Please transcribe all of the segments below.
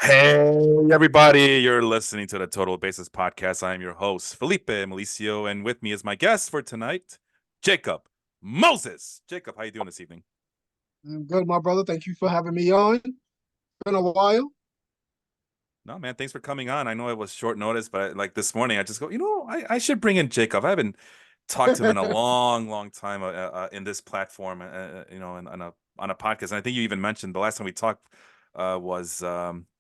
Hey, everybody, you're listening to the Total Basis Podcast. I'm your host, Felipe Malicio, and with me is my guest for tonight, Jacob Moses. Jacob, how you doing this evening? I'm good, my brother. Thank you for having me on. Been a while. No, man, thanks for coming on. I know it was short notice, but like this morning, I just go, I should bring in Jacob. I haven't talked to him in a long time in this platform, on a podcast. And I think you even mentioned the last time we talked was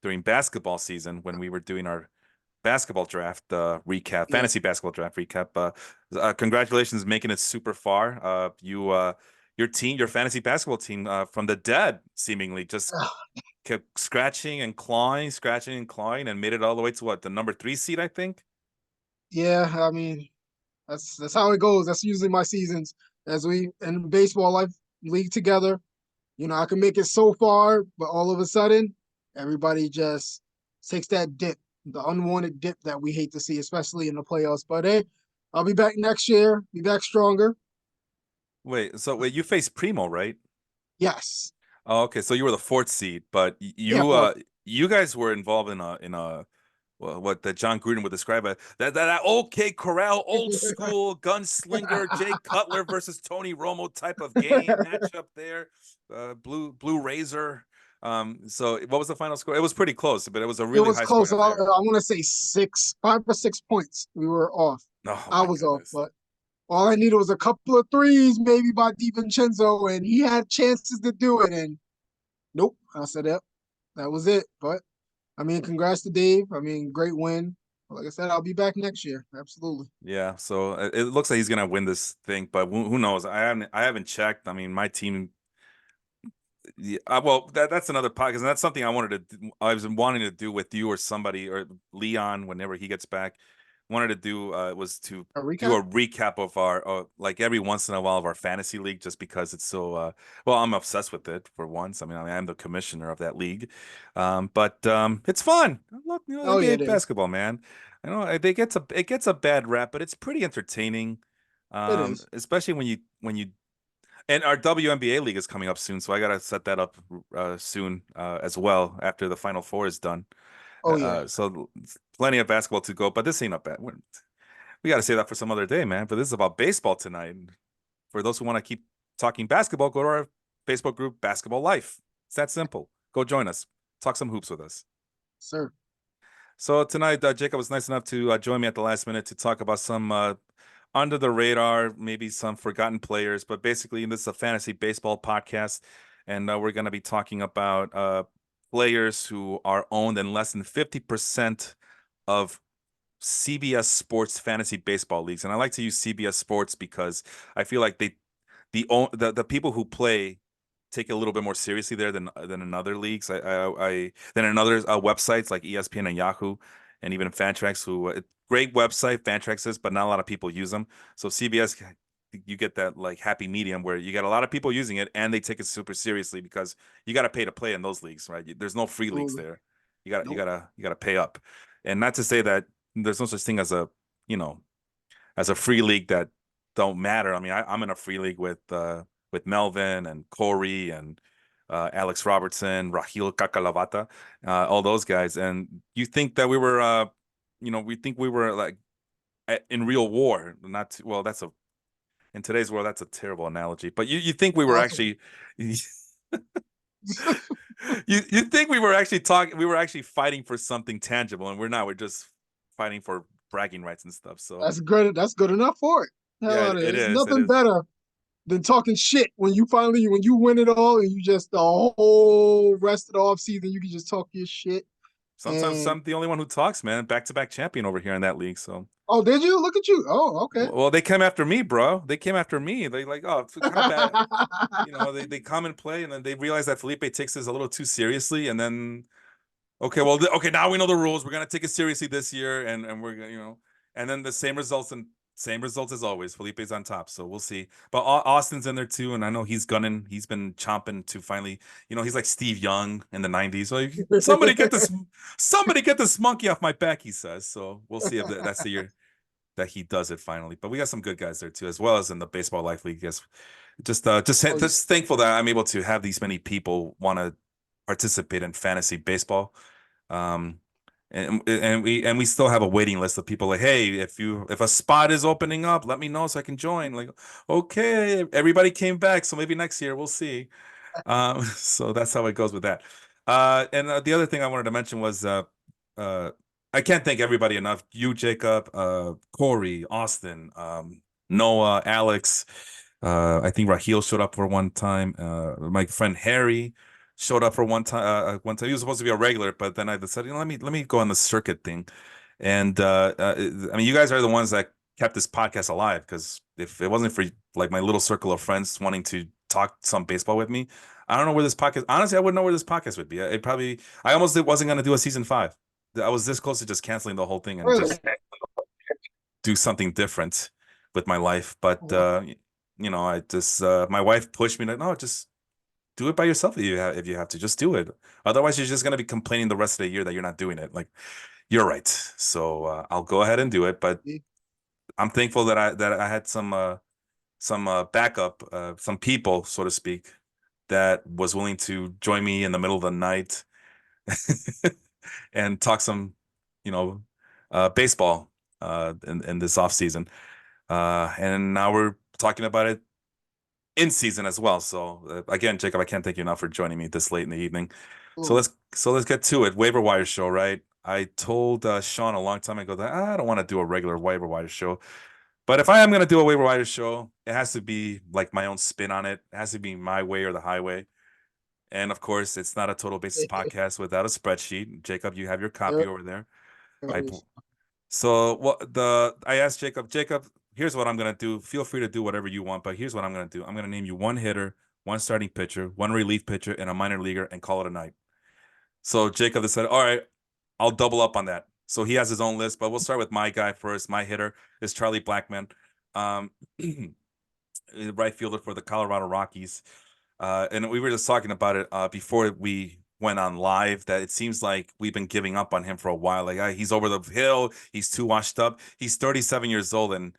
during basketball season when we were doing our basketball draft recap, Yeah. fantasy basketball draft recap. Congratulations making it super far. Your team, your fantasy basketball team from the dead, seemingly just kept scratching and clawing, and made it all the way to what, the number 3 seed, I think. Yeah, I mean, that's how it goes. That's usually my seasons as we in baseball life league together. I can make it so far, but all of a sudden, everybody just takes that dip, the unwanted dip that we hate to see, especially in the playoffs. But hey, I'll be back next year, be back stronger. Wait, you faced Primo, right? Yes. Oh, okay. So you were the fourth seed, but Yeah, fourth. you guys were involved in a well, what that John Gruden would describe as that OK Corral old school gunslinger Jay Cutler versus Tony Romo type of game matchup there. Blue Razor. So what was the final score? It was pretty close, but it was a It really was high scoring close. I affair. want to say 5 or 6 points. We were off. Oh I my was off, goodness. but all I needed was a couple of threes, maybe by DiVincenzo, and he had chances to do it. And nope, I said, yep, that was it. But I mean, congrats to Dave. I mean, great win. Like I said, I'll be back next year. Absolutely. Yeah, so it looks like he's gonna win this thing, but who knows? I haven't checked. I mean, my team. Yeah, well, that's another podcast, and that's something I was wanting to do with you or somebody or Leon whenever he gets back. Wanted to do was to A do recap? a recap of our like every once in a while of our fantasy league, just because it's so well, I'm obsessed with it for once. I mean, I'm the commissioner of that league, but it's fun. Look, Oh yeah, it NBA is. basketball, man. I know it gets a bad rap, but it's pretty entertaining, It is. especially when you and our WNBA league is coming up soon, so I gotta set that up soon as well after the Final Four is done. Oh yeah. So plenty of basketball to go, but this ain't a bad. We got to say that for some other day, man. But this is about baseball tonight. For those who want to keep talking basketball, go to our Facebook group, Basketball Life. It's that simple. Go join us. Talk some hoops with us. Sir. So tonight, Jacob was nice enough to join me at the last minute to talk about some under the radar, maybe some forgotten players. But basically, this is a fantasy baseball podcast, and we're going to be talking about players who are owned in less than 50% of CBS Sports fantasy baseball leagues. And I like to use CBS Sports because I feel like the people who play take it a little bit more seriously there than in other leagues. Than in other websites like ESPN and Yahoo, and even Fantrax. Great website Fantrax is, but not a lot of people use them. So CBS, you get that like happy medium where you got a lot of people using it and they take it super seriously because you got to pay to play in those leagues, right? There's no free leagues Absolutely. there. You Nope. gotta pay up, and not to say that there's no such thing as you know a free league that don't matter. I mean, I'm in a free league with Melvin and Corey and Alex Robertson, Rahil Kakalavata, all those guys. And you think that we think we were like in real war. Not to, well, that's a in today's world that's a terrible analogy. But you think we were Awesome. actually you think we were actually talking we were actually fighting for something tangible, and we're not. We're just fighting for bragging rights and stuff. So That's good. That's good enough for it. Hell yeah, out of it. it It's is. It nothing is. better than talking shit when you win it all and you just the whole rest of the off season you can just talk your shit. Sometimes And I'm the only one who talks, man. Back to back champion over here in that league. So, oh, did you look at you? Oh, okay. well, they came after me, bro. They came after me. They like, oh, it's kind of bad. They come and play, and then they realize that Felipe takes this a little too seriously, and then okay, well, okay, now we know the rules. We're gonna take it seriously this year, and we're gonna, and then the same results as always. Felipe's on top, so we'll see. But Austin's in there too, and I know he's gunning. He's been chomping to finally, he's like Steve Young in the '90s. Like somebody get this monkey off my back. He says. So we'll see if that's the year that he does it finally. But we got some good guys there too, as well as in the baseball life league. Yes, Oh yeah. just thankful that I'm able to have these many people want to participate in fantasy baseball. Um, and we still have a waiting list of people like, hey, if a spot is opening up, let me know so I can join. Like, okay, everybody came back, so maybe next year we'll see. So that's how it goes with that. And the other thing I wanted to mention was uh, I can't thank everybody enough. You, Jacob, Corey, Austin, Noah, Alex. I think Raheel showed up for one time. My friend Harry showed up for one time. One time he was supposed to be a regular, but then I decided, let me go on the circuit thing. And I mean, you guys are the ones that kept this podcast alive because if it wasn't for like my little circle of friends wanting to talk some baseball with me, I don't know where this podcast. Honestly, I wouldn't know where this podcast would be. It probably. I almost wasn't going to do a season 5. I was this close to just canceling the whole thing and Really? just do something different with my life. But I just my wife pushed me to no, just do it by yourself if you have to. Just do it. Otherwise, you're just going to be complaining the rest of the year that you're not doing it. Like you're right. So I'll go ahead and do it. But I'm thankful that I had some backup, some people, so to speak, that was willing to join me in the middle of the night and talk some, you know, baseball in this off season. And now we're talking about it in season as well. So again, Jacob, I can't thank you enough for joining me this late in the evening. So Absolutely. let's get to it. Waiver wire show, right? I told Sean a long time ago that I don't want to do a regular waiver wire show. But if I am gonna do a waiver wire show, it has to be like my own spin on it. It has to be my way or the highway. And of course, it's not a total basis podcast without a spreadsheet. Jacob, you have your copy There, over there. there I it is. so what the I asked Jacob, here's what I'm gonna do. Feel free to do whatever you want, but here's what I'm gonna do. I'm gonna name you one hitter, one starting pitcher, one relief pitcher, and a minor leaguer, and call it a night. So Jacob decided, all right, I'll double up on that. So he has his own list, but we'll start with my guy first. My hitter is Charlie Blackmon. Um, right fielder for the Colorado Rockies. And we were just talking about it before we went on live that it seems like we've been giving up on him for a while. Like he's over the hill, he's too washed up. He's 37 years old and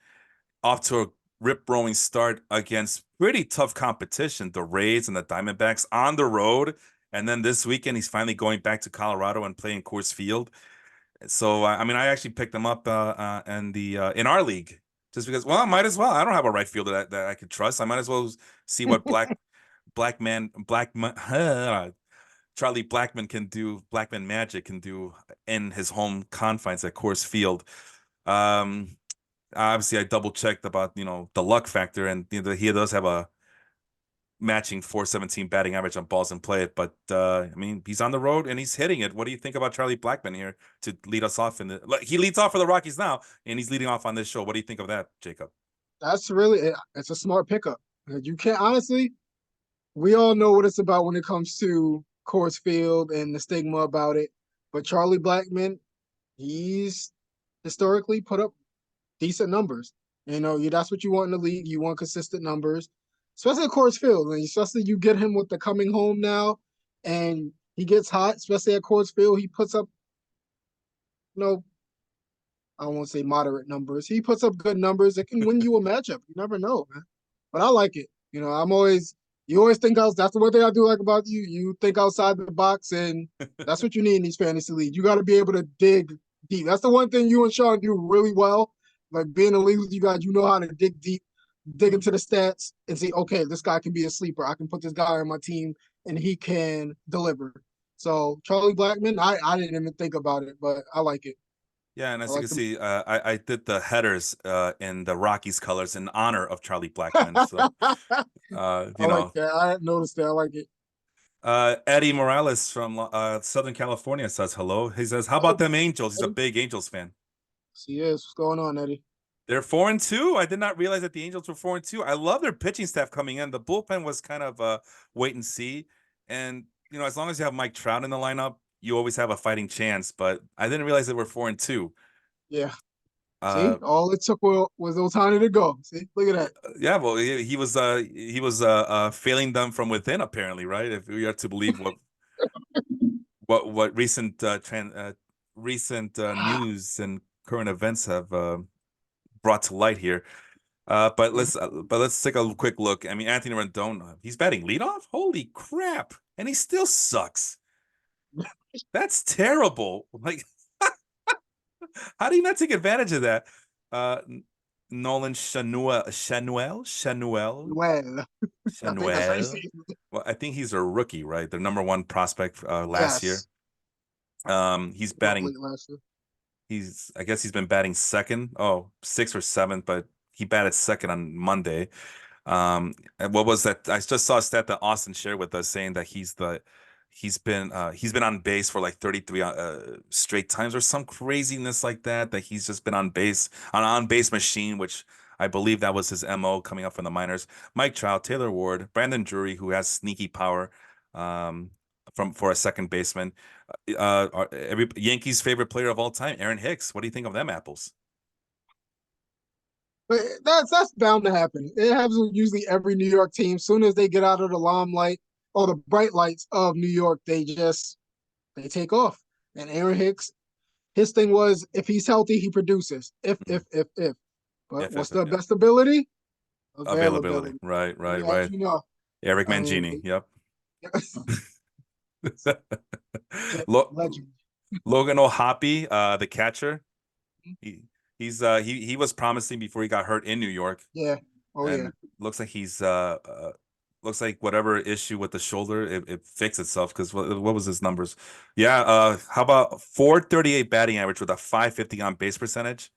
off to a rip roaring start against pretty tough competition, the Rays and the Diamondbacks on the road. And then this weekend, he's finally going back to Colorado and playing Coors Field. So I mean, I actually picked him up in our league just because. Well, I might as well. I don't have a right fielder that I could trust. I might as well see what Charlie Blackmon can do. Blackmon Magic can do in his home confines at Coors Field. Um, Obviously, I double checked about the luck factor, and he does have a matching 417 batting average on balls in play. But I mean, he's on the road and he's hitting it. What do you think about Charlie Blackmon here to lead us off he leads off for the Rockies now, and he's leading off on this show. What do you think of that, Jacob? That's really it's a smart pickup. You can't honestly. We all know what it's about when it comes to Coors Field and the stigma about it. But Charlie Blackmon, he's historically put up decent numbers. That's what you want in the league. You want consistent numbers, especially at Coors Field. And especially you get him with the coming home now, and he gets hot, especially at Coors Field. He puts up, you know, I won't say moderate numbers. He puts up good numbers. It can win you a matchup. You never know, man. But I like it. You always think else. That's the one thing I do like about you. You think outside the box, and that's what you need in these fantasy leagues. You got to be able to dig deep. That's the one thing you and Sean do really well. Like being a league with you guys, you know how to dig deep, dig into the stats, and say, okay, this guy can be a sleeper. I can put this guy on my team, and he can deliver. So Charlie Blackmon, I didn't even think about it, but I like it. Yeah, and I as you like can the see, I did the headers in the Rockies colors in honor of Charlie Blackmon. So, uh, I you like know, that. I hadn't noticed that. I like it. Eddie Morales from Southern California says hello. He says, "How about Hey, them Angels?" He's a Eddie. big Angels fan. Yes, what's going on, Eddie? They're 4-2. I did not realize that the Angels were 4-2. I love their pitching staff coming in. The bullpen was kind of wait and see. And as long as you have Mike Trout in the lineup, you always have a fighting chance. But I didn't realize they were 4-2. Yeah. Uh, See, all it took was Otani to go. See, look at that. yeah, well, he was failing them from within, apparently, right? If we are to believe what recent news and current events have brought to light here. But let's take a quick look. I mean, Anthony Rendon, he's batting leadoff. Holy crap! And he still sucks. That's terrible. Like, how do you not take advantage of that? Uh, Nolan Well, I think that's how you say Chanuel. it. Well, I think he's a rookie, right? The number one prospect last year. Yes. He's Came up batting. late last year. I guess he's been batting second. Oh, sixth or seventh, but he batted second on Monday. And what was that? I just saw a stat that Austin shared with us saying that he's been on base for like 33 straight times or some craziness like that. That he's just been on base on base machine, which I believe that was his MO coming up from the minors. Mike Trout, Taylor Ward, Brandon Drury, who has sneaky power, um, from for a second baseman. Every Yankees' favorite player of all time, Aaron Hicks. What do you think of them apples? But that's bound to happen. It happens with usually every New York team. Soon as they get out of the limelight or the bright lights of New York, they take off. And Aaron Hicks, his thing was if he's healthy, he produces. Mhm. If. But what's If, the yeah. best ability? Availability. Availability. Right, right, Yeah, as right. you know. Eric I mean, Mangini. Yep. legend. Logan O'Hoppe, the catcher. He he was promising before he got hurt in New York, Yeah. Oh yeah. and looks like looks like whatever issue with the shoulder, it fixed itself because what was his numbers? Yeah, how about 438 batting average with a 550 on base percentage?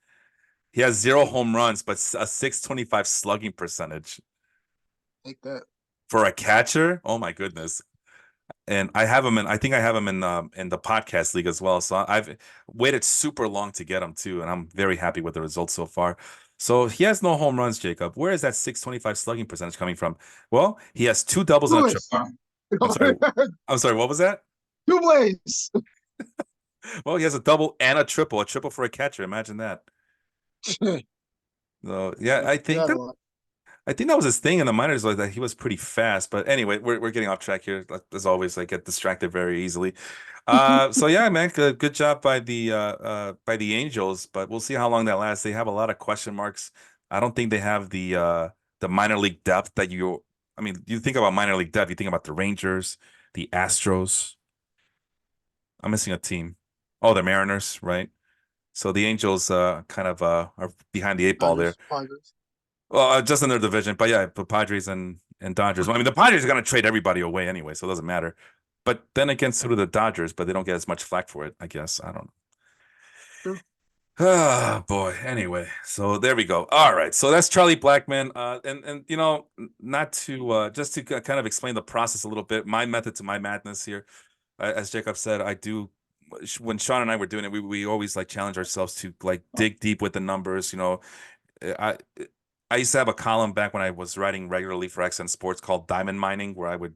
He has zero home runs, but a 625 slugging percentage Take that. for a catcher. Oh my goodness. And I have him in. I think I have him in the podcast league as well. So I've waited super long to get him too, and I'm very happy with the results so far. So he has no home runs, Jacob. Where is that 625 slugging percentage coming from? Well, he has two doubles and a Two triple. I'm sorry. I'm sorry. What was that? Two Blaze. Well, he has a double and a triple for a catcher. Imagine that. So yeah, Yeah, a lot. I think that was his thing in the minors, like that he was pretty fast. But anyway, we're getting off track here. Like, as always, I get distracted very easily. So yeah, man, good job by the Angels, but we'll see how long that lasts. They have a lot of question marks. I don't think they have the minor league depth that you. I mean, you think about minor league depth, you think about the Rangers, the Astros. I'm missing a team. Oh, the Mariners, right? So the Angels kind of are behind the eight ball there. Padres. Well, just in their division, but yeah, the Padres and Dodgers. Well, I mean, the Padres are going to trade everybody away anyway, so it doesn't matter. But then again, so do the Dodgers, but they don't get as much flack for it, I guess. I don't know. True. Ah, boy. Anyway, so there we go. All right, so that's Charlie Blackman. And you know, not to just to kind of explain the process a little bit, my method to my madness here. As Jacob said, I do. When Sean and I were doing it, we always like challenge ourselves to like dig deep with the numbers. You know, I I used to have a column back when I was writing regularly for XN Sports called Diamond Mining, where I would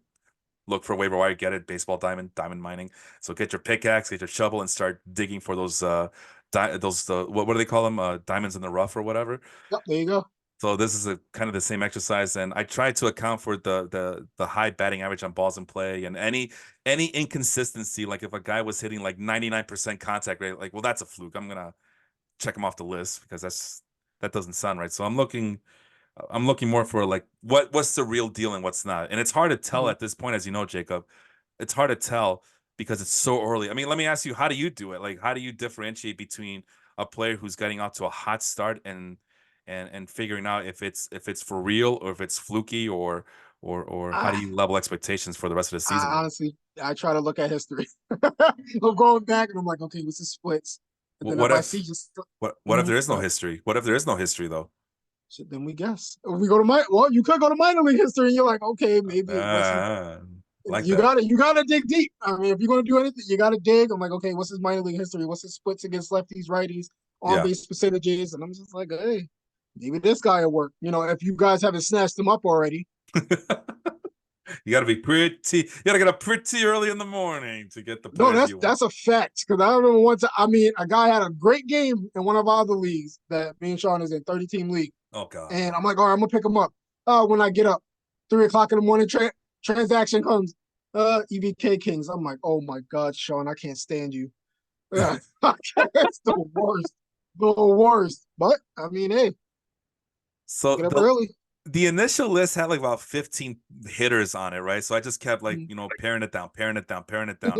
look for waiver wire, get it, baseball diamond mining. So get your pickaxe, get your shovel, and start digging for those what do they call them? Diamonds in the rough or whatever. Yep, there you go. So this is a kind of the same exercise, and I tried to account for the high batting average on balls in play and any inconsistency. Like if a guy was hitting like 99% contact rate, like well that's a fluke. I'm gonna check him off the list because that doesn't sound right. So I'm looking more for like what's the real deal and what's not. And it's hard to tell Mhm. at this point, as you know, Jacob. It's hard to tell because it's so early. I mean, let me ask you, how do you do it? Like, how do you differentiate between a player who's getting out to a hot start and figuring out if it's for real or if it's fluky or how do I, you level expectations for the rest of the I season? honestly, I try to look at history. I'm going back and I'm like, okay, what's the splits? And then What if I see if just, what if mhm, there is no but history? What if there is no history though? shit, then we guess. If we go to well, you could go to minor league history and you're like, okay, maybe what's he? Uh, like You that. gotta dig deep. I mean, if you're gonna do anything, you gotta dig. I'm like, okay, what's his minor league history? What's his splits against lefties, righties, on Yeah. base percentages? And I'm just like, hey, maybe this guy will work. You know, if you guys haven't snatched him up already. You got to be pretty. You got to get up pretty early in the morning to get the No, players you want. that's a fact. Because I remember once. I mean, a guy had a great game in one of our other leagues that me and Sean is in, 30 team league, Oh God. and I'm like, all right, I'm gonna pick him up. When I get up, 3 o'clock in the morning, transaction comes. EVK Kings. I'm like, oh my God, Sean, I can't stand you. Yeah, it's the worst, the worst. But I mean, hey, So get up early. the initial list had like about 15 hitters on it, right? So I just kept like, paring it down, paring it down, paring it down.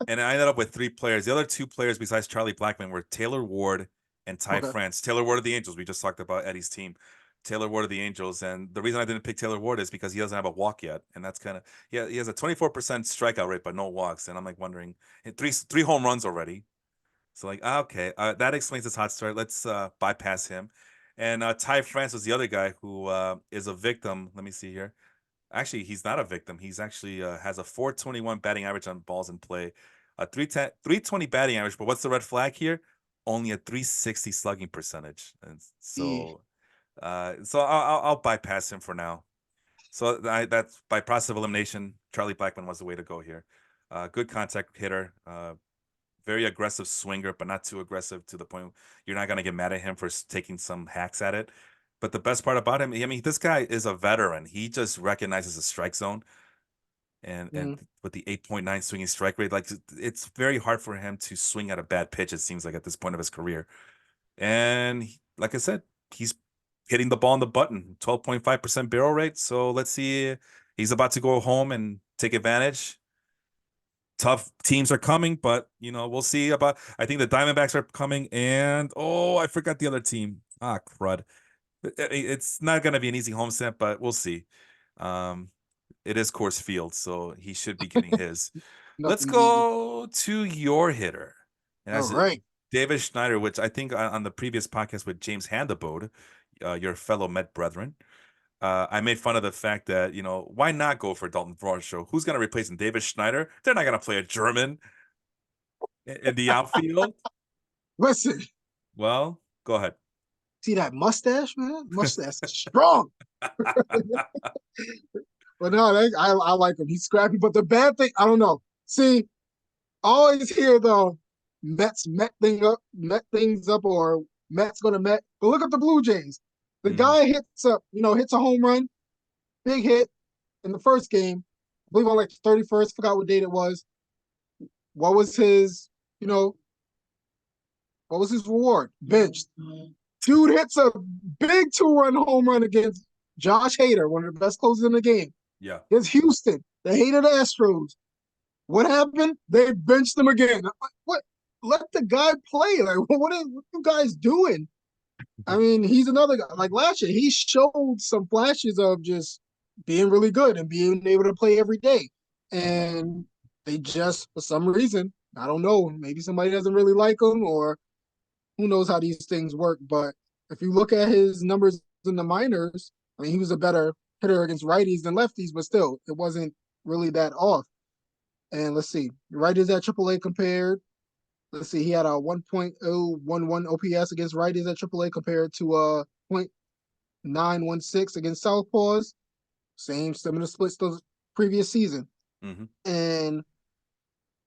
And I ended up with three players. The other two players besides Charlie Blackmon were Taylor Ward and Ty Okay. France. Taylor Ward of the Angels. We just talked about Eddie's team. Taylor Ward of the Angels. And the reason I didn't pick Taylor Ward is because he doesn't have a walk yet. And that's kind of, yeah, he has a 24% strikeout rate, but no walks. And I'm like wondering, three home runs already. So like, okay, that explains his hot start. Let's bypass him. And Ty France was the other guy who is a victim. Let me see here. Actually, he's not a victim. He's actually has a 421 batting average on balls in play, a 320 batting average. But what's the red flag here? Only a 360 slugging percentage. And Yeah. so I'll bypass him for now. So that's by process of elimination. Charlie Blackmon was the way to go here. Good contact hitter. Very aggressive swinger, but not too aggressive to the point you're not going to get mad at him for taking some hacks at it. But the best part about him, I mean, this guy is a veteran. He just recognizes a strike zone, and Mm. with the 8.9 swinging strike rate, like it's very hard for him to swing at a bad pitch. It seems like at this point of his career, and like I said, he's hitting the ball on the button, 12.5% barrel rate. So let's see, he's about to go home and take advantage. Tough teams are coming, but we'll see about. I think the Diamondbacks are coming, and I forgot the other team. Ah, crud. It's not going to be an easy homestand, but we'll see. Um, it is Coors Field, so he should be getting his. Let's Nothing's easy. go to your hitter, and All that's right. David Schneider, which I think on the previous podcast with James Handabode, your fellow Met brethren. I made fun of the fact that, why not go for Dalton Varsho? Who's going to replace him? David Schneider? They're not going to play a German in the outfield. Listen, Well, go ahead. see that mustache, man? Mustache is strong. But no, I like him. He's scrappy. But the bad thing, I don't know. See, always hear though, Met things up, or Mets gonna Met. But look at the Blue Jays. The Mhm. guy hits a home run, big hit in the first game. I believe on like the 31st. Forgot what date it was. What was his, you know, what was his reward? Benched. Dude hits a big 2-run home run against Josh Hader, one of the best closers in the game. Yeah. Against Houston. They hated the Astros. What happened? They benched him again. What? Let the guy play. Like, what are you guys doing? I mean, he's another guy. Like last year, he showed some flashes of just being really good and being able to play every day. And they just, for some reason, I don't know, maybe somebody doesn't really like him, or who knows how these things work. But if you look at his numbers in the minors, I mean, he was a better hitter against righties than lefties, but still, it wasn't really that off. And let's see, righties at AAA compared. Let's see, he had a 1.011 OPS against righties at AAA compared to a 0.916 against southpaws. Same similar splits the previous season. Hmm. And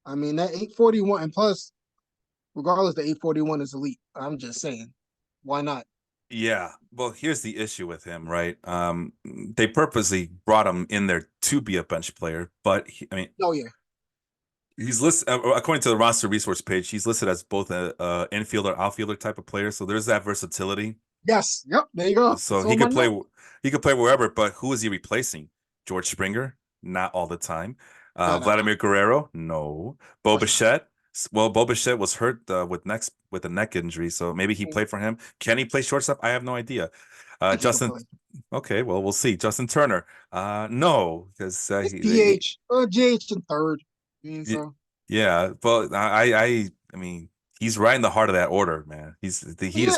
I mean that 841, and plus, regardless, the 841 is elite. I'm just saying, why not? Yeah. Well, here's the issue with him, right? They purposely brought him in there to be a bench player, but I mean, Oh yeah, he's listed according to the roster resource page. He's listed as both a infielder, outfielder type of player. So there's that versatility. yes, yep. There you go. So It's on my note. he could play wherever, but who is he replacing? George Springer? Not all the time. No, no, no. Vladimir Guerrero? No. Bo Of course not. Bichette? Well, Bo Bichette was hurt with a neck injury, so maybe he played for him. Can he play shortstop? I have no idea. I think he can Justin, play. okay, well, we'll see. Justin Turner? No, because It's DH, GH in third. I mean, so yeah, but I mean, he's right in the heart of that order, man. He is yeah,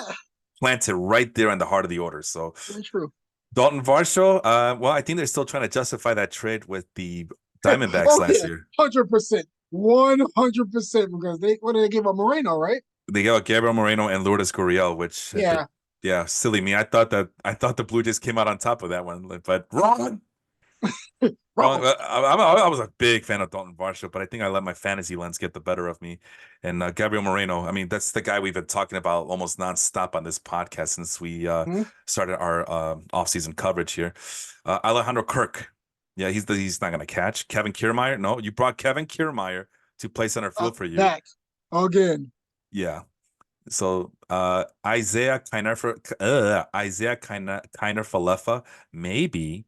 planted right there in the heart of the order. So very true. Dalton Varsho, well, I think they're still trying to justify that trade with the Diamondbacks Oh last yeah, year. 100%, 100%. Because they what did they give up Moreno, right? They got Gabriel Moreno and Lourdes Gurriel, which Yeah, yeah, silly me. I thought the Blue Jays came out on top of that one, but wrong. Wrong. wrong. I was a big fan of Dalton Varsho, but I think I let my fantasy lens get the better of me. And Gabriel Moreno, I mean, that's the guy we've been talking about almost nonstop on this podcast since we Hmm? started our offseason coverage here. Alejandro Kirk, yeah, he's not going to catch. Kevin Kiermaier, no, you brought Kevin Kiermaier to play center field for you. Back again. Yeah, So Isaiah Kiner Falefa, maybe,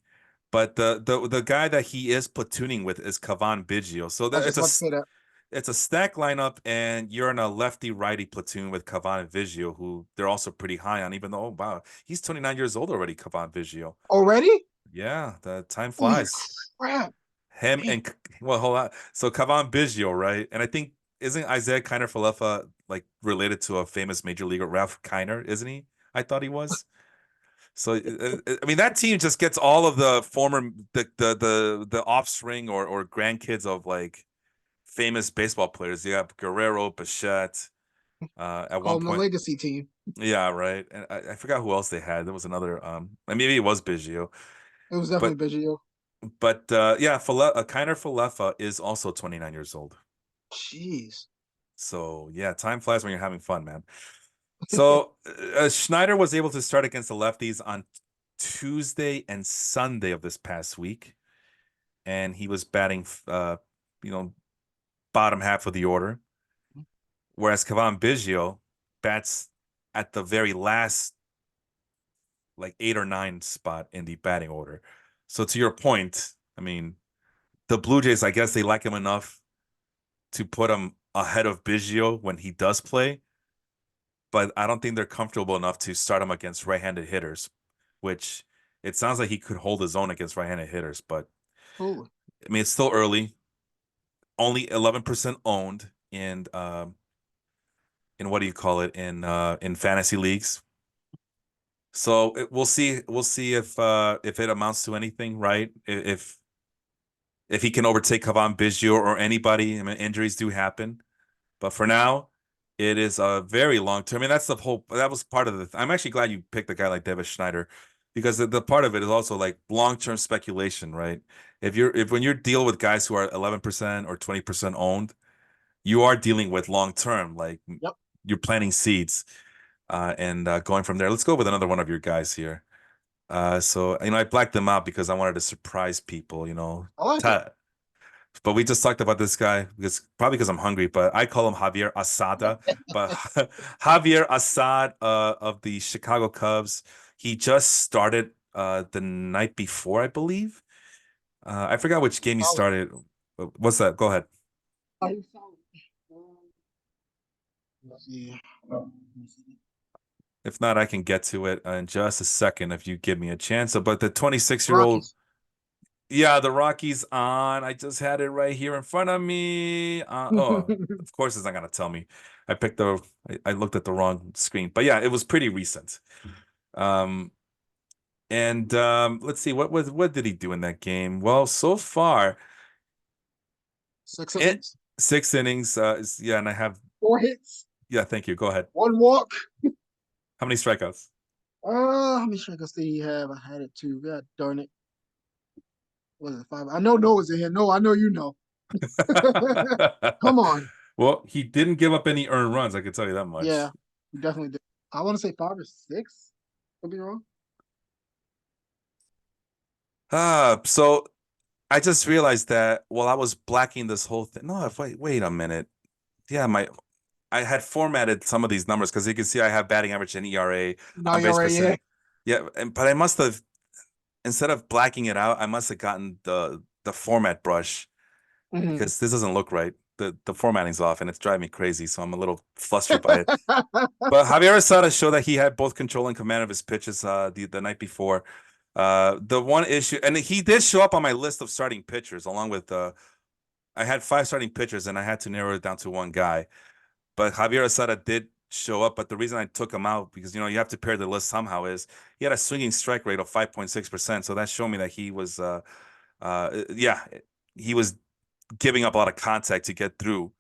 but the guy that he is platooning with is Kavan Biggio. So I was that just about to say that. it's a stack lineup, and you're in a lefty righty platoon with Kavan and Biggio, who they're also pretty high on. Even though, oh wow, he's 29 years old already, Kavan Biggio. Already? Yeah, the time Holy flies. crap. Him Man, and well, hold on. So Kavan Biggio, right? And I think isn't Isaiah Kiner Falefa like related to a famous major leaguer, Ralph Kiner? Isn't he? I thought he was. So I mean, that team just gets all of the former the offspring or grandkids of like famous baseball players. You have Guerrero, Bichette. At call one him the point, legacy team. yeah, right. And I forgot who else they had. There was another. Maybe it was Biggio, It was but definitely Biggio. yeah, Kiner Falefa is also 29 years old. Jeez. So yeah, time flies when you're having fun, man. So Schneider was able to start against the lefties on Tuesday and Sunday of this past week, and he was batting, you know, bottom half of the order, whereas Cavan Biggio bats at the very last, like 8 or 9 spot in the batting order. So to your point, I mean, the Blue Jays, I guess they like him enough to put him ahead of Biggio when he does play, but I don't think they're comfortable enough to start him against right-handed hitters, which it sounds like he could hold his own against right-handed hitters. But Oh, I mean, it's still early. Only 11% owned in what do you call it in fantasy leagues. So we'll see. We'll see if it amounts to anything, right? If he can overtake Kavan Biggio or anybody. I mean, injuries do happen. But for now, it is a very long term. I mean, that's the whole. That was part of the. I'm actually glad you picked a guy like Davis Schneider, because the part of it is also like long term speculation, right? If when you're deal with guys who are 11% or 20% owned, you are dealing with long term. Like yep. you're planting seeds, and going from there. Let's go with another one of your guys here. So I blacked them out because I wanted to surprise people. I like it. Ta but we just talked about this guy because probably because I'm hungry, but I call him Javier Asada. But Javier Assad of the Chicago Cubs, he just started the night before, I believe. I forgot which game he Solid. started. What's that? Go ahead. Yeah. If not, I can get to it in just a second if you give me a chance. But the 26-year-old, Rockies. yeah, the Rockies on. I just had it right here in front of me. Oh, of course it's not gonna tell me. I looked at the wrong screen. But yeah, it was pretty recent. Um, and let's see, what did he do in that game? Well, so far, Six it innings, 6 innings. Yeah, and I have, 4 hits, yeah, thank you. Go ahead. 1 walk. How many strikeouts? How many strikeouts did he have? I had it too. God darn it. Was it 5? I know Noah's in here. No, I know you know. Come on. Well, he didn't give up any earned runs, I can tell you that Yeah, much. you definitely did. I want to say 5 or 6. Could be wrong. So I just realized that while I was blacking this whole thing. No, if wait a minute. Yeah, I had formatted some of these numbers because you can see I have batting average and ERA No, on you're base right. Yeah. percent. Yeah, but I must have, instead of blacking it out, I must have gotten the format brush Mhm. because this doesn't look right. The formatting's off and it's driving me crazy, so I'm a little flustered by it. But Javier Asada showed that he had both control and command of his pitches the night before. The one issue, and he did show up on my list of starting pitchers, along with I had 5 starting pitchers, and I had to narrow it down to one guy. But Javier Asada did show up. But the reason I took him out, because you have to pair the list somehow, is he had a swinging strike rate of 5.6%. So that showed me that he was, yeah, he was giving up a lot of contact to get through,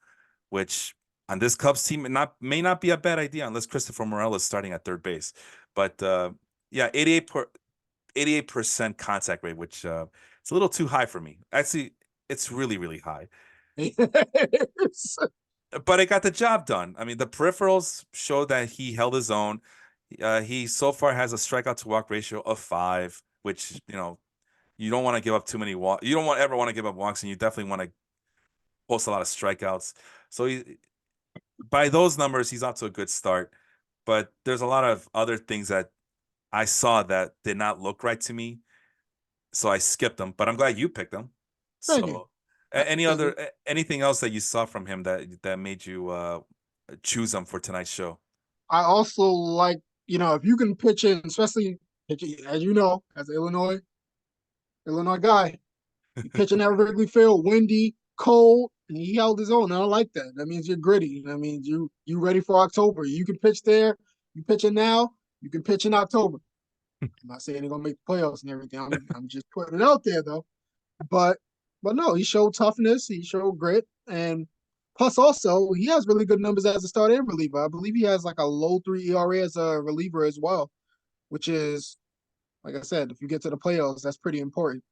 which on this Cubs team may not be a bad idea unless Christopher Morel is starting at third base. But yeah, 88% contact rate, which it's a little too high for me. Actually, it's really, really high. But it got the job done. I mean, the peripherals show that he held his own. He so far has a strikeout to walk ratio of 5, which you don't want to give up too many walks. You don't ever want to give up walks, and you definitely want to post a lot of strikeouts. So by those numbers, he's off to a good start. But there's a lot of other things that I saw that did not look right to me, so I skipped them. But I'm glad you picked them. Thank you. So, Thank you. anything else that you saw from him that made you choose him for tonight's show? I also like, if you can pitch in, especially as you know, as an Illinois guy, you pitching at Wrigley Field, windy, cold, and he held his own. I don't like that. That means you're gritty. That means you ready for October. You can pitch there. You pitching now. You can pitch in October. I'm not saying they're gonna make the playoffs and everything. I'm just putting it out there though. But but no, he showed toughness. He showed grit, and plus also he has really good numbers as a starter and reliever. I believe he has like a low 3 ERA as a reliever as well, which is, like I said, if you get to the playoffs, that's pretty important.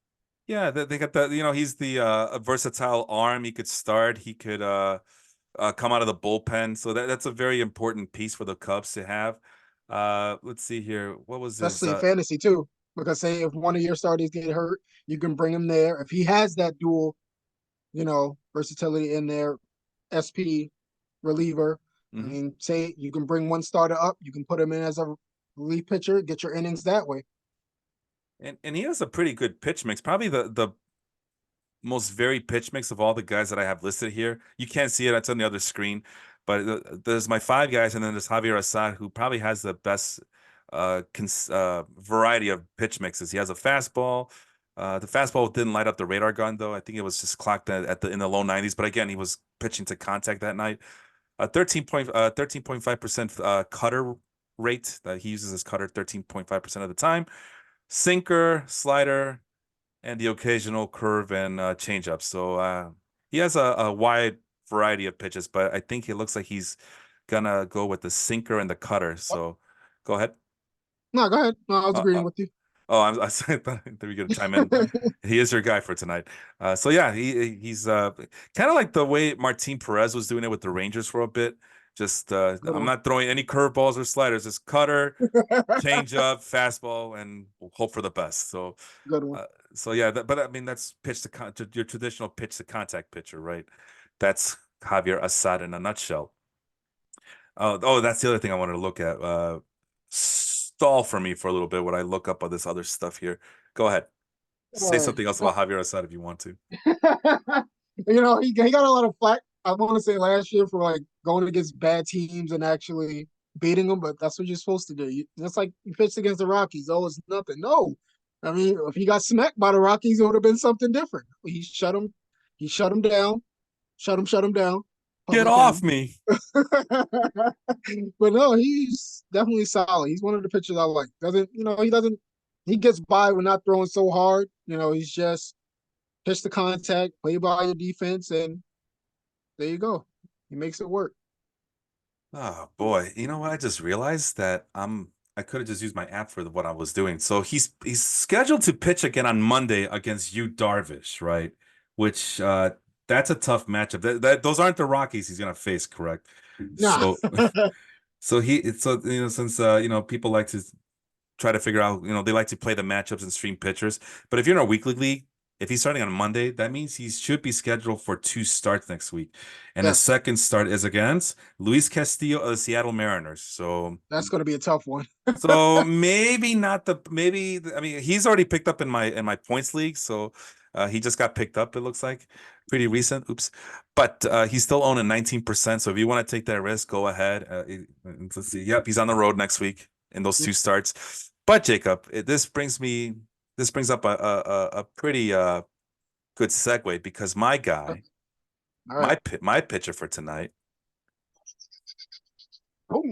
Yeah, they got that. He's the a versatile arm. He could start. He could come out of the bullpen. So that's a very important piece for the Cubs to have. Let's see here. What was his? Especially in fantasy too. Because say if one of your starters get hurt, you can bring him there. If he has that dual, versatility in there, SP reliever. I Mhm. mean, say you can bring one starter up, you can put him in as a relief pitcher, get your innings that way. And he has a pretty good pitch mix. Probably the most varied pitch mix of all the guys that I have listed here. You can't see it; it's on the other screen. But there's my five guys, and then there's Javier Assad, who probably has the best variety of pitch mixes. He has a fastball. The fastball didn't light up the radar gun though. I think it was just clocked at the in the low 90s. But again, he was pitching to contact that night. 13.5% cutter rate. He uses his cutter 13.5% of the time. Sinker, slider, and the occasional curve and changeup. So he has a wide variety of pitches, but I think it looks like he's gonna go with the sinker and the cutter. So go ahead. No, go ahead. No, I was Uh, agreeing uh, with you. oh, I thought we were gonna chime in. He is your guy for tonight. So yeah, he's kind of like the way Martin Perez was doing it with the Rangers for a bit. Just Good I'm one. not throwing any curveballs or sliders. Just cutter, change up, fastball, and hope for the best. So, Good one. uh, so yeah, but I mean that's to your traditional pitch to contact pitcher, right? That's Javier Assad in a nutshell. Oh, that's the other thing I wanted to look at. Stall for me for a little bit when I look up all this other stuff here. Go ahead. Say Uh, something else about Javier Assad if you want to. he got a lot of flack. I want to say last year for like going against bad teams and actually beating them, but that's what you're supposed to do. That's like you pitched against the Rockies. Oh, it's nothing. No, I mean if he got smacked by the Rockies, it would have been something different. He shut him. He shut him down. Shut him down. Get Public off enemy. me. But no, he's definitely solid. He's one of the pitchers I like. He gets by with not throwing so hard. He's just pitch the contact, play by your defense, and there you go. He makes it work. Oh boy, you know what? I just realized that I could have just used my app for what I was doing. So he's scheduled to pitch again on Monday against Yu Darvish, right? Which that's a tough matchup. Those aren't the Rockies he's gonna face, correct? Nah. So since people like to try to figure out, they like to play the matchups and stream pitchers. But if you're in a weekly league, if he's starting on Monday, that means he should be scheduled for two starts next week. And the Yes, second start is against Luis Castillo of the Seattle Mariners. that's going to be a tough one. So maybe not the maybe I mean he's already picked up in my points league, so he just got picked up, it looks like. Pretty recent. Oops. But he's still owning 19%. So if you want to take that risk, go ahead. Let's see. Yep, he's on the road next week in those two starts. But Jacob, this brings up a pretty good segue because my All guy, right. my pitcher for tonight, Oh,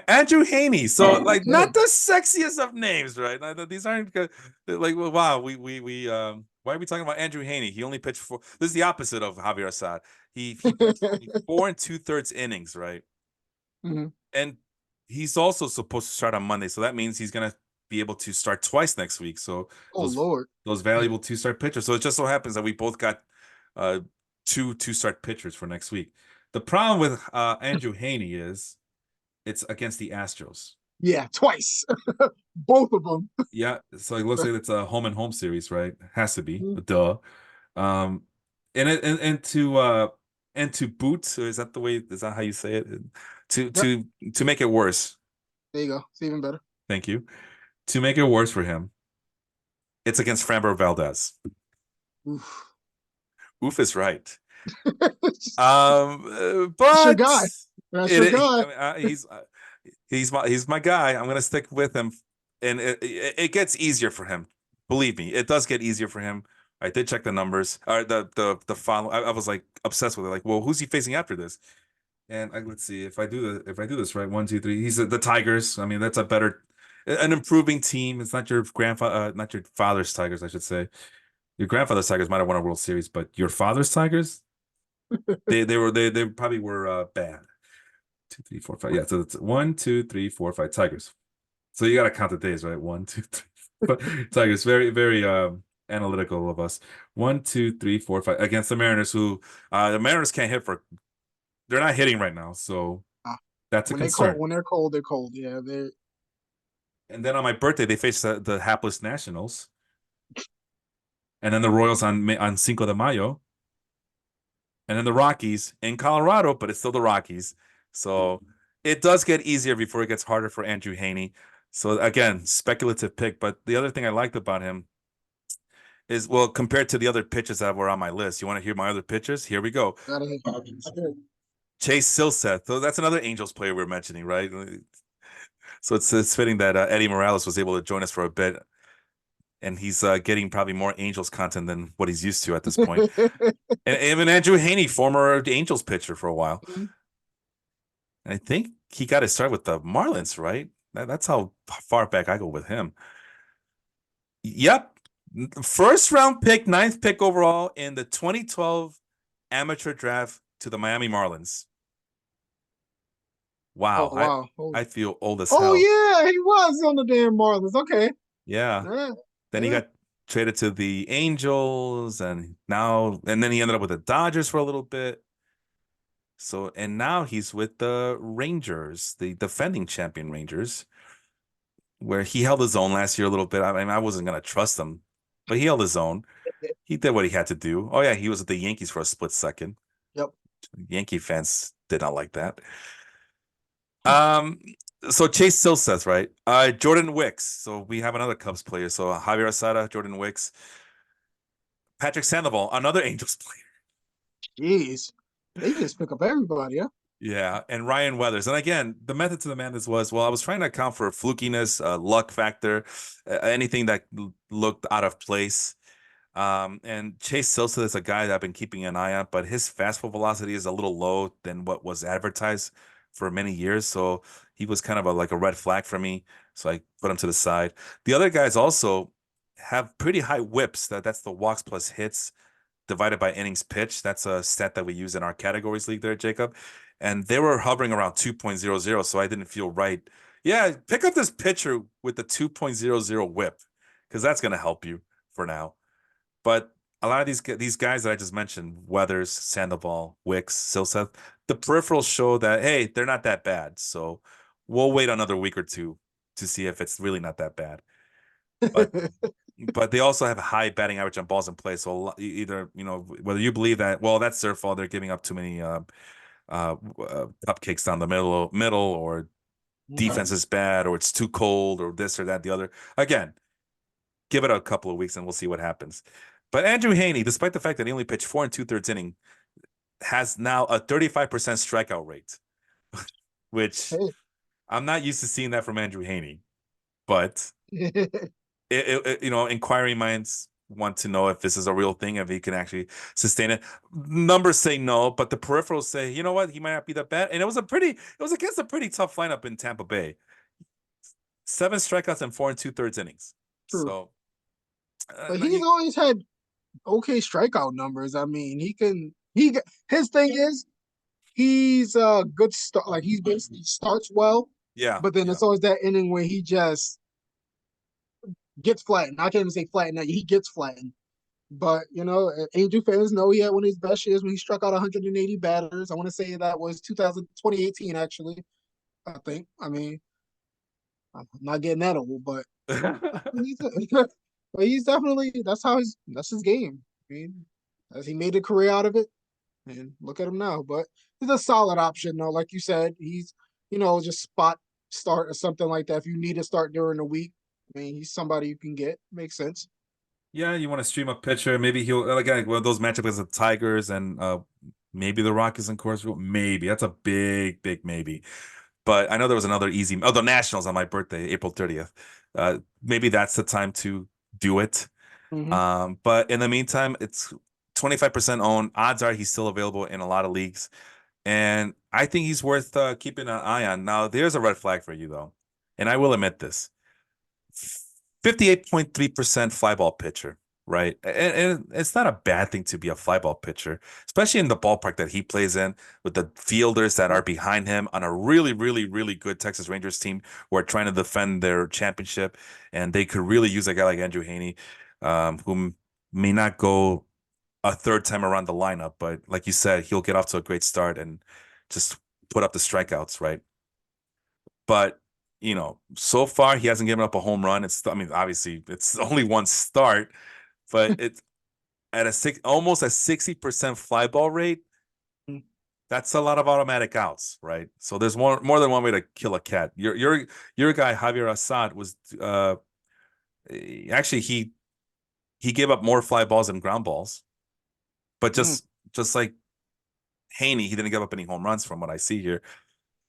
Andrew Haney. So like not good. the sexiest of names, right? These aren't good. Like well, wow, we why are we talking about Andrew Haney? He only pitched four. This is the opposite of Javier Assad. He pitched only 4 2/3 innings, right? Mhm. And he's also supposed to start on Monday, so that means he's gonna be able to start twice next week. So Oh those Lord. those valuable two-start pitchers. So it just so happens that we both got uh two-start pitchers for next week. The problem with Andrew Haney is it's against the Astros. Yeah, twice. Both of them. Yeah, so it looks like it's a home and home series, right? Has to be, duh. Um, and it and to And to boot, is that the way? Is that how you say it? To Yep. to to make it worse. There you go. It's even better. Thank you. To make it worse for him, it's against Framber Valdez. Oof. Oof is right. That's your But guy. That's it, your it guy. I mean, he's my guy. I'm gonna stick with him, and it gets easier for him. Believe me, it does get easier for him. I did check the numbers. The follow. I was like obsessed with it. Like, well, who's he facing after this? And let's see if I do this right. One, two, three. He's the Tigers. I mean, that's an improving team. It's not your grandfather, not your father's Tigers, I should say. Your grandfather's Tigers might have won a World Series, but your father's Tigers, they probably were bad. Two, three, four, five. Yeah, so it's one, two, three, four, five Tigers. So you got to count the days, right? One, two, three, four. Tigers. Very, very analytical of us. One, two, three, four, five against the Mariners, who the Mariners can't hit for. They're not hitting right now, so Ah, that's a concern. when they're cold, they're cold. Yeah, they. And then on my birthday, they face the hapless Nationals, and then the Royals on Cinco de Mayo, and then the Rockies in Colorado, but it's still the Rockies. So it does get easier before it gets harder for Andrew Haney. So again, speculative pick. But the other thing I liked about him is, well, compared to the other pitchers that were on my list, you want to hear my other pitchers? Here we go. Gotta hit. Chase Silseth. So that's another Angels player we're mentioning, right? So it's fitting that Eddie Morales was able to join us for a bit, and he's getting probably more Angels content than what he's used to at this point. And even Andrew Haney, former Angels pitcher for a while. And I think he got his start with the Marlins, right? That's how far back I go with him. Yep. First round pick, ninth pick overall in the 2012 amateur draft to the Miami Marlins. Oh Wow. wow. I feel old as Oh hell. yeah, he was on the damn Marlins. Okay. Yeah. Yeah. Then he Yeah. got traded to the Angels, and then he ended up with the Dodgers for a little bit. So, and now he's with the Rangers, the defending champion Rangers, where he held his own last year a little bit. I mean, I wasn't going to trust him, but he held his own. He did what he had to do. Oh, yeah, he was with the Yankees for a split second. Yep. Yankee fans did not like that. Um, so Chase still says, right? Jordan Wicks. So we have another Cubs player. So Javier Asada, Jordan Wicks, Patrick Sandoval, another Angels player. Jeez. They just pick up everybody, yeah. Yeah, and Ryan Weathers. And again, the method to the madness was, well, I was trying to account for flukiness, luck factor, anything that looked out of place. And Chase Sosa is a guy that I've been keeping an eye on, but his fastball velocity is a little low than what was advertised for many years. So he was kind of like a red flag for me. So I put him to the side. The other guys also have pretty high whips. That's the walks plus hits divided by innings pitched. That's a stat that we use in our categories league there, Jacob. And they were hovering around 2.00, so I didn't feel right. Yeah, pick up this pitcher with the 2.00 whip, because that's going to help you for now. But a lot of these guys that I just mentioned, Weathers, Sandoval, Wicks, Silseth, the peripherals show that, hey, they're not that bad. So we'll wait another week or two to see if it's really not that bad. But they also have a high batting average on balls in play. So either, whether you believe that, well, that's their fault, they're giving up too many cupcakes down the middle, or defense is bad, or it's too cold, or this or that, the other. Again, give it a couple of weeks and we'll see what happens. But Andrew Haney, despite the fact that he only pitched 4 2/3 inning, has now a 35% strikeout rate, which Hey. I'm not used to seeing that from Andrew Haney. But inquiring minds want to know if this is a real thing, if he can actually sustain it. Numbers say no, but the peripherals say, you know what, he might not be that bad. And it was against a pretty tough lineup in Tampa Bay. 7 strikeouts and 4 2/3 innings. True. So, But he's always had okay strikeout numbers. I mean, his thing is he's a good start. Like he basically starts well, yeah, but then yeah. it's always that inning where he just gets flattened. I can't even say flattened. He gets flattened. But Angel fans know he had one of his best years when he struck out 180 batters. I want to say that was 2018, actually. I think. I mean, I'm not getting that old, but he's, but he's definitely that's his game. I mean, as he made a career out of it. and look at him now. But he's a solid option, though. Like you said, he's just spot start or something like that. If you need to start during the week, I mean, he's somebody you can get. Makes sense. Yeah, you want to stream a pitcher. Maybe he'll again one of those matchups against the Tigers and maybe the Rockies in Coors Field. Maybe that's a big, big maybe. But I know there was another easy. Oh, the Nationals on my birthday, April 30th. Maybe that's the time to do it. Hmm. But in the meantime, it's 25% owned. Odds are he's still available in a lot of leagues, and I think he's worth keeping an eye on. Now, there's a red flag for you though, and I will admit this. 58.3% fly ball pitcher, right? And it's not a bad thing to be a fly ball pitcher, especially in the ballpark that he plays in with the fielders that are behind him on a really, really, really good Texas Rangers team who are trying to defend their championship. And they could really use a guy like Andrew Heaney, who may not go a third time around the lineup, but like you said, he'll get off to a great start and just put up the strikeouts, right? But so far he hasn't given up a home run. I mean, obviously it's only one start, but it's at almost a 60% fly ball rate. That's a lot of automatic outs, right? So there's more than one way to kill a cat. Your guy Javier Assad was actually he gave up more fly balls than ground balls, but just like Haney, he didn't give up any home runs from what I see here.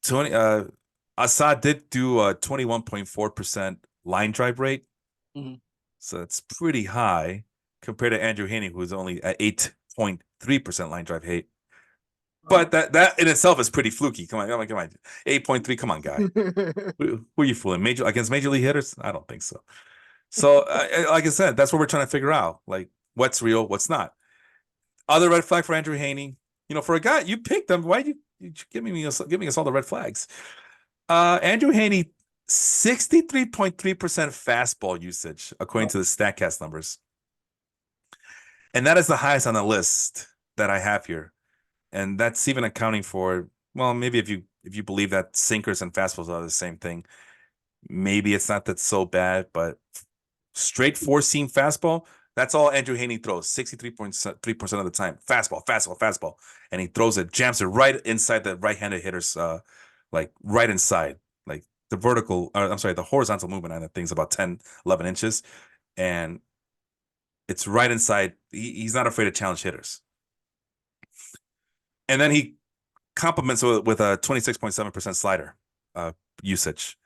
20 Assad did do a 21.4% line drive rate. Hmm. So it's pretty high compared to Andrew Heaney, who's only at 8.3% line drive hate. But that in itself is pretty fluky. Come on, come on, come on. 8.3, come on, guy. Who are you fooling? Against major league hitters? I don't think so. So, like I said, that's what we're trying to figure out. Like, what's real, what's not. Other red flag for Andrew Heaney. For a guy you picked him, why you giving us all the red flags? Andrew Heaney, 63.3% fastball usage, according to the StatCast numbers. And that is the highest on the list that I have here. And that's even accounting for, well, maybe if you believe that sinkers and fastballs are the same thing, maybe it's not that so bad, but straight four seam fastball, that's all Andrew Heaney throws 63.3% of the time. Fastball, fastball, fastball. And he throws it, jams it right inside the right-handed hitter's like right inside. Like the horizontal movement on that thing's about 10, 11 inches. And it's right inside. He's not afraid to challenge hitters. And then he complements with a 26.7% slider usage.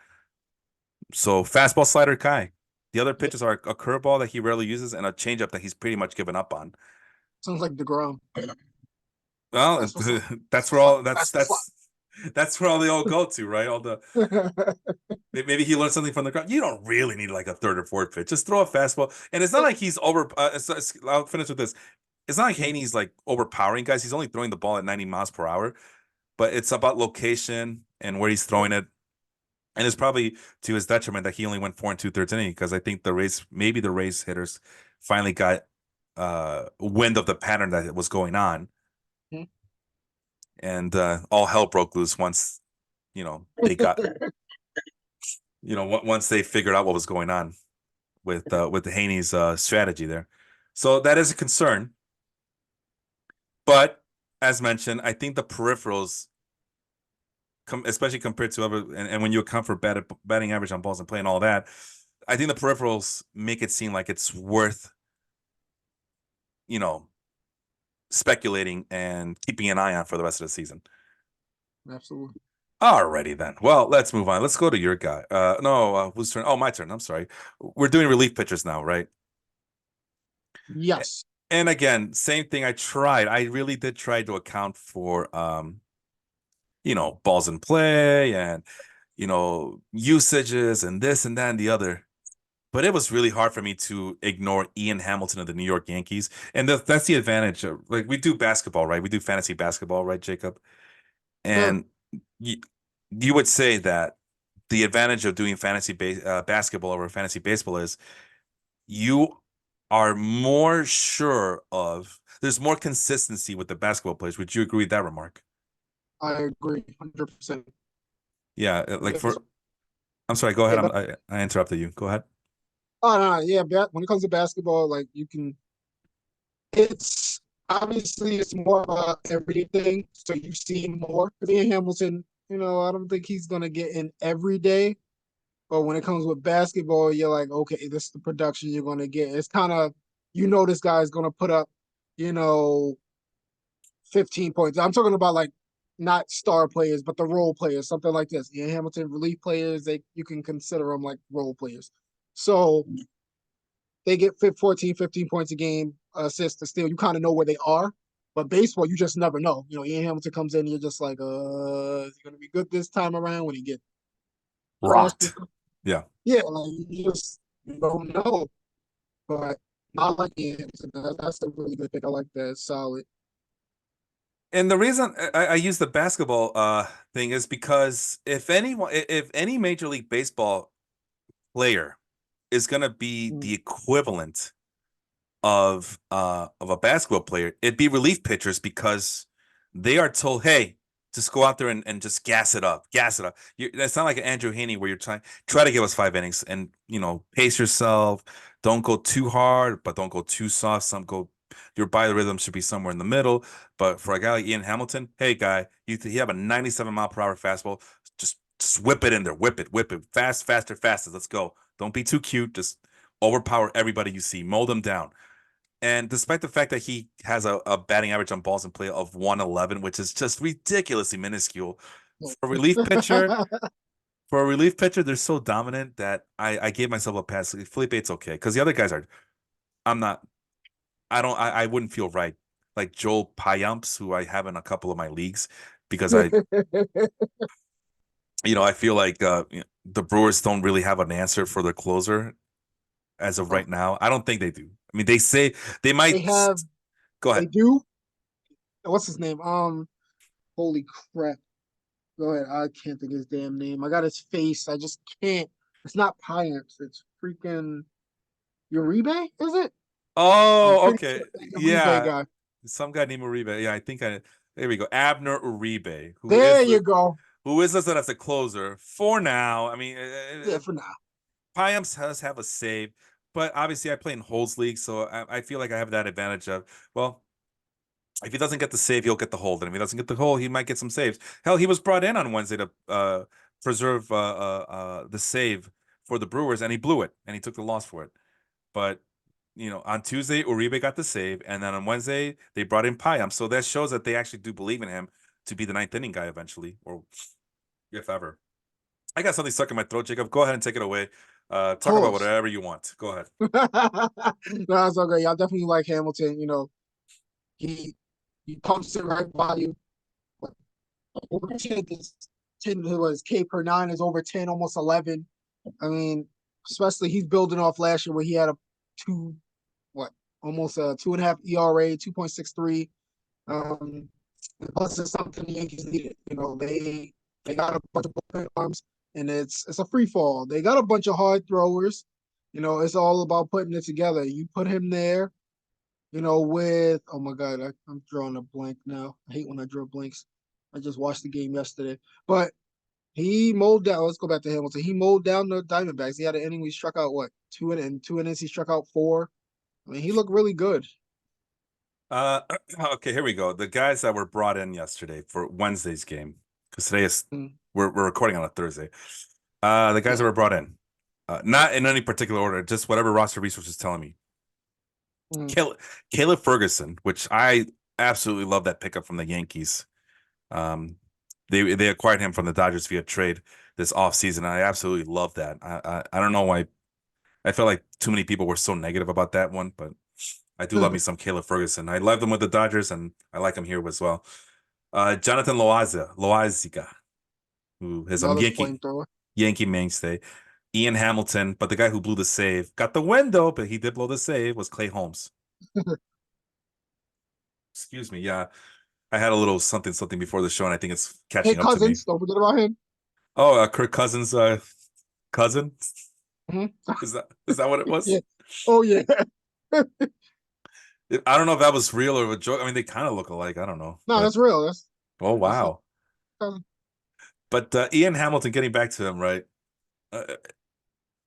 So fastball, slider, Kai. The other pitches are a curveball that he rarely uses and a changeup that he's pretty much given up on. Sounds like DeGrom. Well, That's what's that's where all that's what's that's where all they all go to, right? All the maybe he learned something from the crowd. You don't really need like a third or fourth pitch. Just throw a fastball, and it's not like he's over. I'll finish with this. It's not like Haney's like overpowering guys. He's only throwing the ball at 90 miles per hour, but it's about location and where he's throwing it. And it's probably to his detriment that he only went 4 2/3 innings because I think maybe the Rays hitters finally got wind of the pattern that was going on, and all hell broke loose once they got once they figured out what was going on with the Haney's strategy there. So that is a concern. But as mentioned, I think the peripherals, especially compared to other, and when you account for batting average on balls and play and all that, I think the peripherals make it seem like it's worth, speculating and keeping an eye on for the rest of the season. Absolutely. Alrighty then. Well, let's move on. Let's go to your guy. No, whose turn? Oh, my turn. I'm sorry. We're doing relief pitchers now, right? Yes. And again, same thing. I really did try to account for balls in play and usages and this and that and the other. But it was really hard for me to ignore Ian Hamilton of the New York Yankees. And that's the advantage of, like, we do basketball, right? We do fantasy basketball, right, Jacob? And you would say that the advantage of doing fantasy basketball over fantasy baseball is you are more sure of there's more consistency with the basketball players. Would you agree with that remark? I agree 100%. Yeah, I'm sorry, go ahead. Yeah, I interrupted you. Go ahead. oh no, yeah, when it comes to basketball, like it's Obviously, it's more of a everyday thing, so you see more. Because Ian Hamilton, I don't think he's gonna get in every day. But when it comes with basketball, you're like, okay, this is the production you're gonna get. It's kind of, this guy's gonna put up, you know, 15 points. I'm talking about like not star players, but the role players, something like this. Ian Hamilton relief players, you can consider them like role players. So they get 14, 15 points a game, assist to steal. You kind of know where they are. But baseball, you just never know. Ian Hamilton comes in, you're just like, is he gonna be good this time around when he get crushed? Rocked. Yeah. Yeah, like you don't know. But not like Ian Hamilton. That's a really good pick. I like that. It's solid. And the reason I use the basketball thing is because if any Major League Baseball player is going to be Mm. the equivalent of a basketball player, it'd be relief pitchers because they are told, hey, just go out there and just gas it up. That's not like an Andrew Heaney where you're try to give us 5 innings and pace yourself. Don't go too hard, but don't go too soft. Your biorhythm should be somewhere in the middle. But for a guy like Ian Hamilton, hey guy, you have a 97 mile per hour fastball. Just whip it in there, whip it, fast, faster, faster. Let's go. Don't be too cute. Just overpower everybody you see, mow them down. And despite the fact that he has a batting average on balls in play of 111, which is just ridiculously minuscule for a relief pitcher, they're so dominant that I gave myself a pass. Felipe, it's okay because the other guys are. I'm not. I don't. I wouldn't feel right. Like Joel Payamps, who I have in a couple of my leagues, because I feel like the Brewers don't really have an answer for their closer as of Oh, right now. I don't think they do. I mean, they say they they might. have, Go they ahead. do. What's his name? Holy crap. Go ahead. I can't think of his damn name. I got his face. I just can't. It's not Pyamps. It's freaking Uribe, is it? I'm Oh, pretty okay. sure it's the Uribe Yeah. guy. Some guy named Uribe. Yeah, I think there we go. Abner Uribe, There you go. who is listed as a closer for now. I mean, Yeah, for now. Piamps does have a save, but obviously I play in holds league, so I feel like I have that advantage of, well, if he doesn't get the save, he'll get the hold. And if he doesn't get the hold, he might get some saves. Hell, he was brought in on Wednesday to preserve the save for the Brewers, and he blew it, and he took the loss for it. But on Tuesday, Uribe got the save, and then on Wednesday they brought in Payam. So that shows that they actually do believe in him to be the ninth inning guy eventually, or if ever. I got something stuck in my throat, Jacob. Go ahead and take it away. Talk about Pause. whatever you want. Go ahead. No, it's okay. Y'all definitely like Hamilton. He he pumps it right by you. Over 10, was K per nine is over 10, almost 11. I mean, especially he's building off last year where he had a two, what, almost a 2.5 ERA, 2.63. Um, plus it's something the Yankees needed. They got a bunch of bullpen arms, and it's a free fall. They got a bunch of hard throwers. It's all about putting it together. You put him there, with oh my god, I'm drawing a blank now. I hate when I draw blanks. I just watched the game yesterday, but he mowed down. Let's go back to Hamilton. He mowed down the Diamondbacks. He had an inning. We struck out what, two innings. He struck out four. I mean, he looked really good. Uh, okay, here we go. The guys that were brought in yesterday for Wednesday's game, because today is Mm, we're recording on a Thursday. The guys yeah. that were brought in, not in any particular order, just whatever roster resource is telling me. Mm. Caleb Ferguson, which I absolutely love that pickup from the Yankees. Um, they acquired him from the Dodgers via trade this offseason. I absolutely love that. I don't know why I felt like too many people were so negative about that one, but I do love me some Caleb Ferguson. I loved him with the Dodgers, and I like him here as well. Jonathan Loaiziga, who is a Another flamethrower. Yankee mainstay. Ian Hamilton, but the guy who blew the save got the win though, but he did blow the save was Clay Holmes. Excuse me. Yeah, I had a little something before the show, and I think it's Hey, catching up to me. Cousins, don't forget about him. Oh, Kirk Cousins' cousin. Mhm. Is that what it Yeah. was? Oh yeah. I don't know if that was real or a joke. I mean, they kind of look alike. I don't know, No, but that's real. oh That's his wow. cousin. But Ian Hamilton, getting back to him, right? Uh,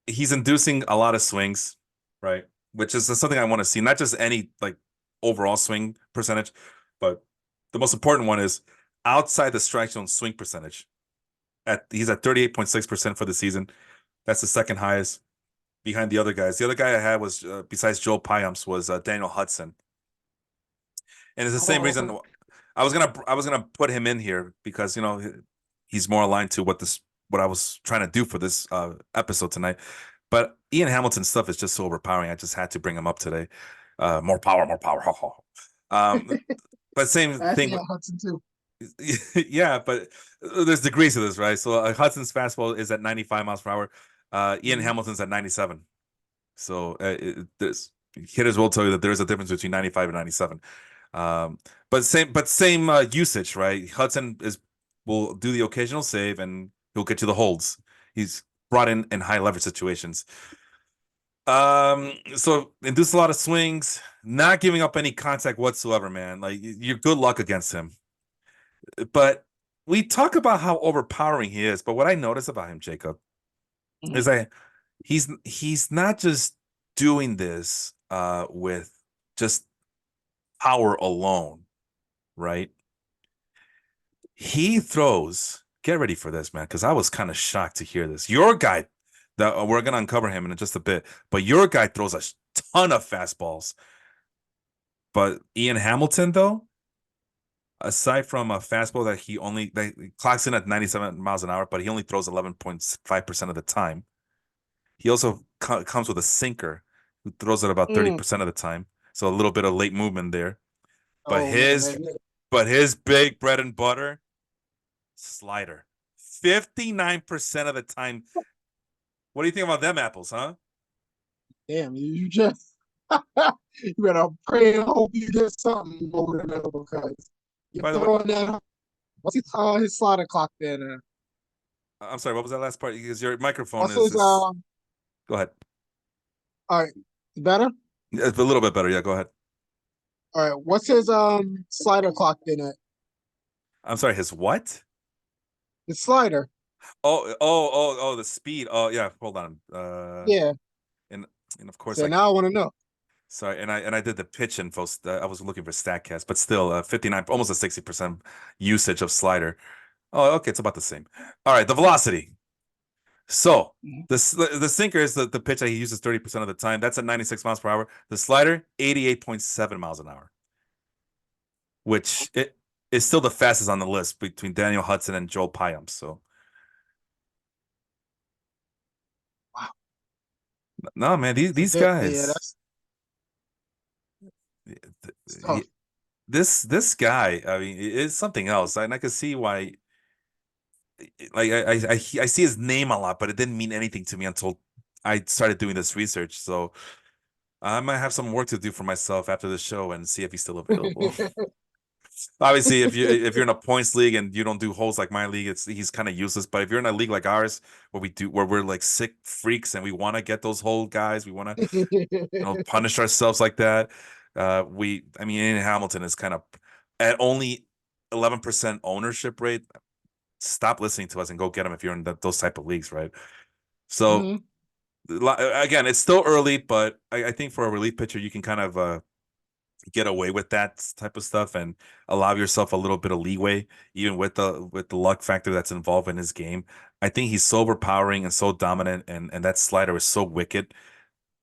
he's inducing a lot of swings, right? Which is something I want to see. Not just any like overall swing percentage, but the most important one is outside the strike zone swing percentage. He's at 38.6% for the season. That's the second highest behind the other guys. The other guy I had was besides Joel Pyams was Daniel Hudson, and it's the same Oh, reason I was gonna put him in here because he's more aligned to what I was trying to do for this episode tonight. But Ian Hamilton's stuff is just so overpowering. I just had to bring him up today. More power, more power. Ha, ha, ha. But same I thing. actually got Hudson too. Yeah, but there's degrees to this, right? So Hudson's fastball is at 95 miles per hour. Ian Mhm. Hamilton's at 97. So hitters will tell you that there is a difference between 95 and 97. But same usage, right? Hudson is will do the occasional save and he'll get you the holds. He's brought in high leverage situations. So induce a lot of swings, not giving up any contact whatsoever, man. Like you're good luck against him. But we talk about how overpowering he is. But what I notice about him, Jacob, is Mhm. that he's not just doing this with just power alone, right? He throws. Get ready for this, man, because I was kind of shocked to hear this. Your guy, that we're gonna uncover him in just a bit, but your guy throws a ton of fastballs. But Ian Hamilton, though, aside from a fastball that he clocks in at 97 miles an hour, but he only throws 11.5% of the time. He also comes with a sinker who throws it about Mm. 30% of the time. So a little bit of late movement there. But Oh man, his big bread and butter slider. 59% of the time. What do you think about them apples, huh? damn, you just you better pray and hope you get something over the middle because you're By the way, throwing that. What's his slider clock then? I'm sorry, what was that last part? Because your microphone What's is his is go ahead. all right, better? It's a little bit better. Yeah, go ahead. All right, what's his slider clock then at? I'm sorry, his what? The slider. The speed. Oh, yeah, hold on. Yeah. And of course So I now I want to know. sorry, and I did the pitch info. I was looking for Statcast, but still, 59, almost a 60% usage of slider. Oh, okay, it's about the same. All right, the velocity. So Mhm. the sinker is the pitch that he uses 30% of the time. That's at 96 miles per hour. The slider, 88.7 miles an hour, which it is still the fastest on the list between Daniel Hudson and Joel Pyam. So Wow. no, man, So these yeah, guys, that's tough. he, this guy, I mean, it's something else, and I can see why. Like I see his name a lot, but it didn't mean anything to me until I started doing this research. So I might have some work to do for myself after the show and see if he's still available. Obviously, if you're in a points league and you don't do holes like my league, he's kind of useless. But if you're in a league like ours where we're like sick freaks and we want to get those hole guys, we want to punish ourselves like that. I mean, Ian Hamilton is kind of at only 11% ownership rate. Stop listening to us and go get him if you're in those type of leagues, right? So Mhm. again, it's still early, but I think for a relief pitcher, you can kind of get away with that type of stuff and allow yourself a little bit of leeway, even with the luck factor that's involved in his game. I think he's so overpowering and so dominant, and that slider is so wicked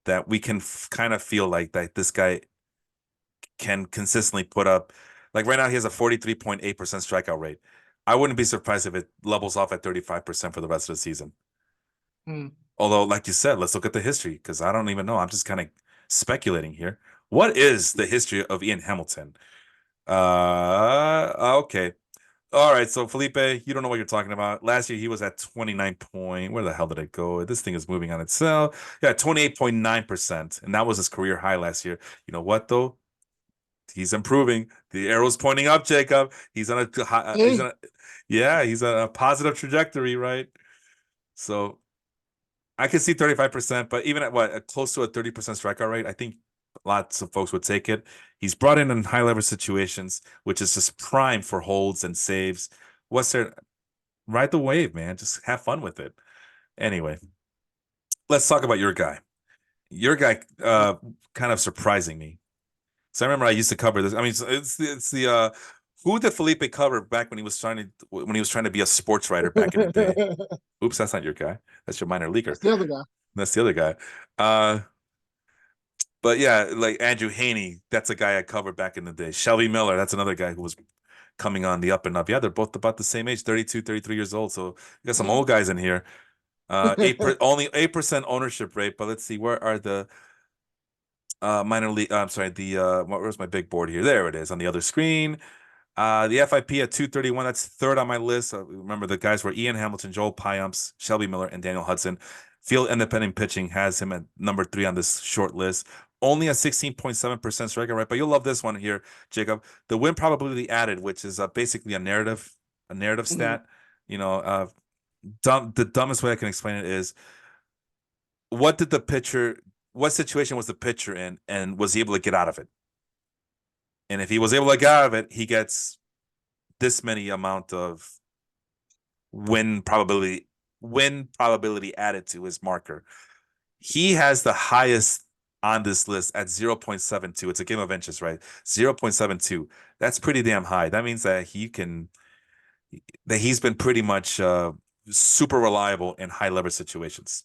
that we can kind of feel like that this guy can consistently put up. Like right now, he has a 43.8% strikeout rate. I wouldn't be surprised if it levels off at 35% for the rest of the season. Mm. Although, like you said, let's look at the history because I don't even know. I'm just kind of speculating here. What is the history of Ian Hamilton? Okay. All right. So, Felipe, you don't know what you're talking about. Last year, he was at 29 point. Where the hell did it go? This thing is moving on itself. Yeah, 28.9%. And that was his career high last year. You know what, though? He's improving. The arrow's pointing up, Jacob. He's Hey. on a, yeah, he's on a positive trajectory, right? So I can see 35%, but even at close to a 30% strikeout rate, I think lots of folks would take it. He's brought in high leverage situations, which is just prime for holds and saves. What's there? Ride the wave, man. Just have fun with it. Anyway, let's talk about your guy. Your guy, kind of surprising me. So I remember I used to cover this. I mean, it's the who did Felipe cover back when he was trying to be a sports writer back in the day? Oops, that's not your guy. That's your minor leaguer. That's the other guy. That's the other guy. Uh, but yeah, like Andrew Haney, that's a guy I covered back in the day. Shelby Miller, that's another guy who was coming on the up and up. Yeah, they're both about the same age, 32, 33 years old. So you got some old guys in here. Only 8% ownership rate. But let's see, where are the minor league? I'm sorry, where's my big board here? There it is on the other screen. The FIP at 231, that's third on my list. Remember, the guys were Ian Hamilton, Joel Payamps, Shelby Miller, and Daniel Hudson. Field independent pitching has him at number 3 on this short list. Only a 16.7% strikeout rate, but you'll love this one here, Jacob. The win probability added, which is basically a narrative Mhm. stat. You know, the dumbest way I can explain it is what situation was the pitcher in, and was he able to get out of it? And if he was able to get out of it, he gets this many amount of win probability added to his marker. He has the highest on this list at 0.72. It's a game of inches, right? 0.72. That's pretty damn high. That means that he's been pretty much super reliable in high leverage situations.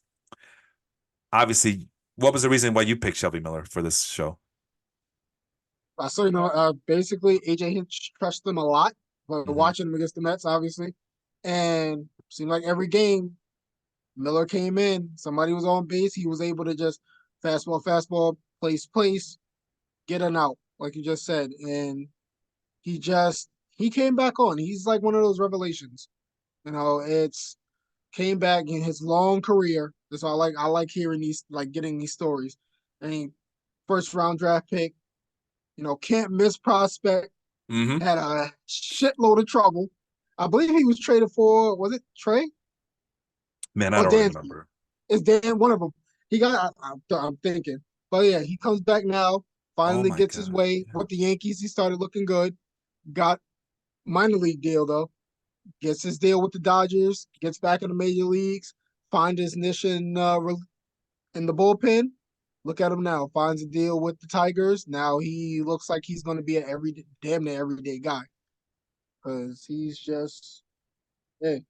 Obviously, what was the reason why you picked Shelby Miller for this show? So basically AJ Hinch trusted them a lot, but Mm-hmm. watching him against the Mets, obviously, and seemed like every game Miller came in, somebody was on base, he was able to just fastball, place, get an out, like you just said, and he came back on. He's like one of those revelations. It's came back in his long career. That's why I like hearing these, like getting these stories. And he first round draft pick, can't miss prospect, Mm-hmm. had a shitload of trouble. I believe he was traded for, was it Trey Man, I or don't Dansby? remember. It's Dan, one of them. He got, I'm thinking. But yeah, he comes back now, Oh finally my gets his God. way Yeah. with the Yankees. He started looking good. Got minor league deal though. Gets his deal with the Dodgers. Gets back in the major leagues. Find his niche in the bullpen. Look at him now. Finds a deal with the Tigers. Now he looks like he's going to be an damn near everyday guy because he's just hey.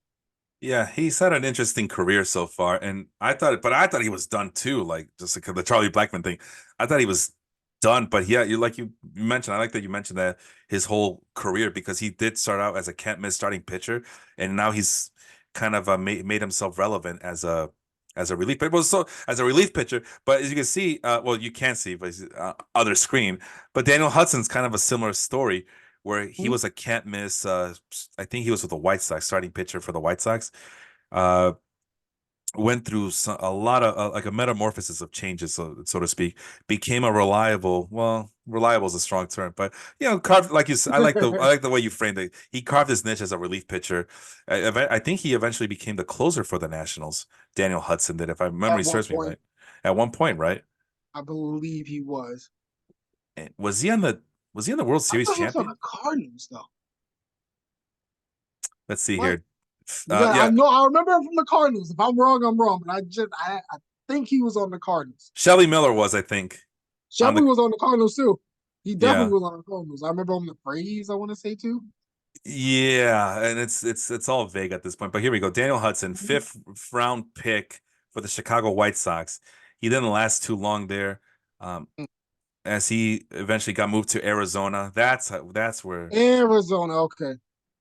Yeah, he's had an interesting career so far, and I thought he was done too. Like just like the Charlie Blackman thing, I thought he was done. But yeah, you mentioned. I like that you mentioned that his whole career because he did start out as a can't miss starting pitcher, and now he's kind of made himself relevant as a relief pitcher. Well, so as a relief pitcher, but as you can see, well, you can't see, but other screen. But Daniel Hudson's kind of a similar story where he Hmm? was a can't miss. I think he was with the White Sox, starting pitcher for the White Sox. Uh, Went through a lot of like a metamorphosis of changes, so to speak. Became a reliable is a strong term, but carved like you. I like the way you framed it. He carved his niche as a relief pitcher. I think he eventually became the closer for the Nationals. Daniel Hudson did, if my At memory one serves me point, right. At one point, right? I believe he was. And was he on the World I Series thought he was on the champion? Cardinals though. Let's see What? here. Because I Yeah, know I remember him from the Cardinals. If I'm wrong, I'm wrong. But I think he was on the Cardinals. Shelly Miller was, I think, on Shelby the was on the Cardinals too. He definitely yeah. was on the Cardinals. I remember on the Braves, I want to say too. Yeah, and it's all vague at this point. But here we go. Daniel Hudson, Mhm. fifth round pick for the Chicago White Sox. He didn't last too long there, um, as he eventually got moved to Arizona. That's where, Arizona, okay.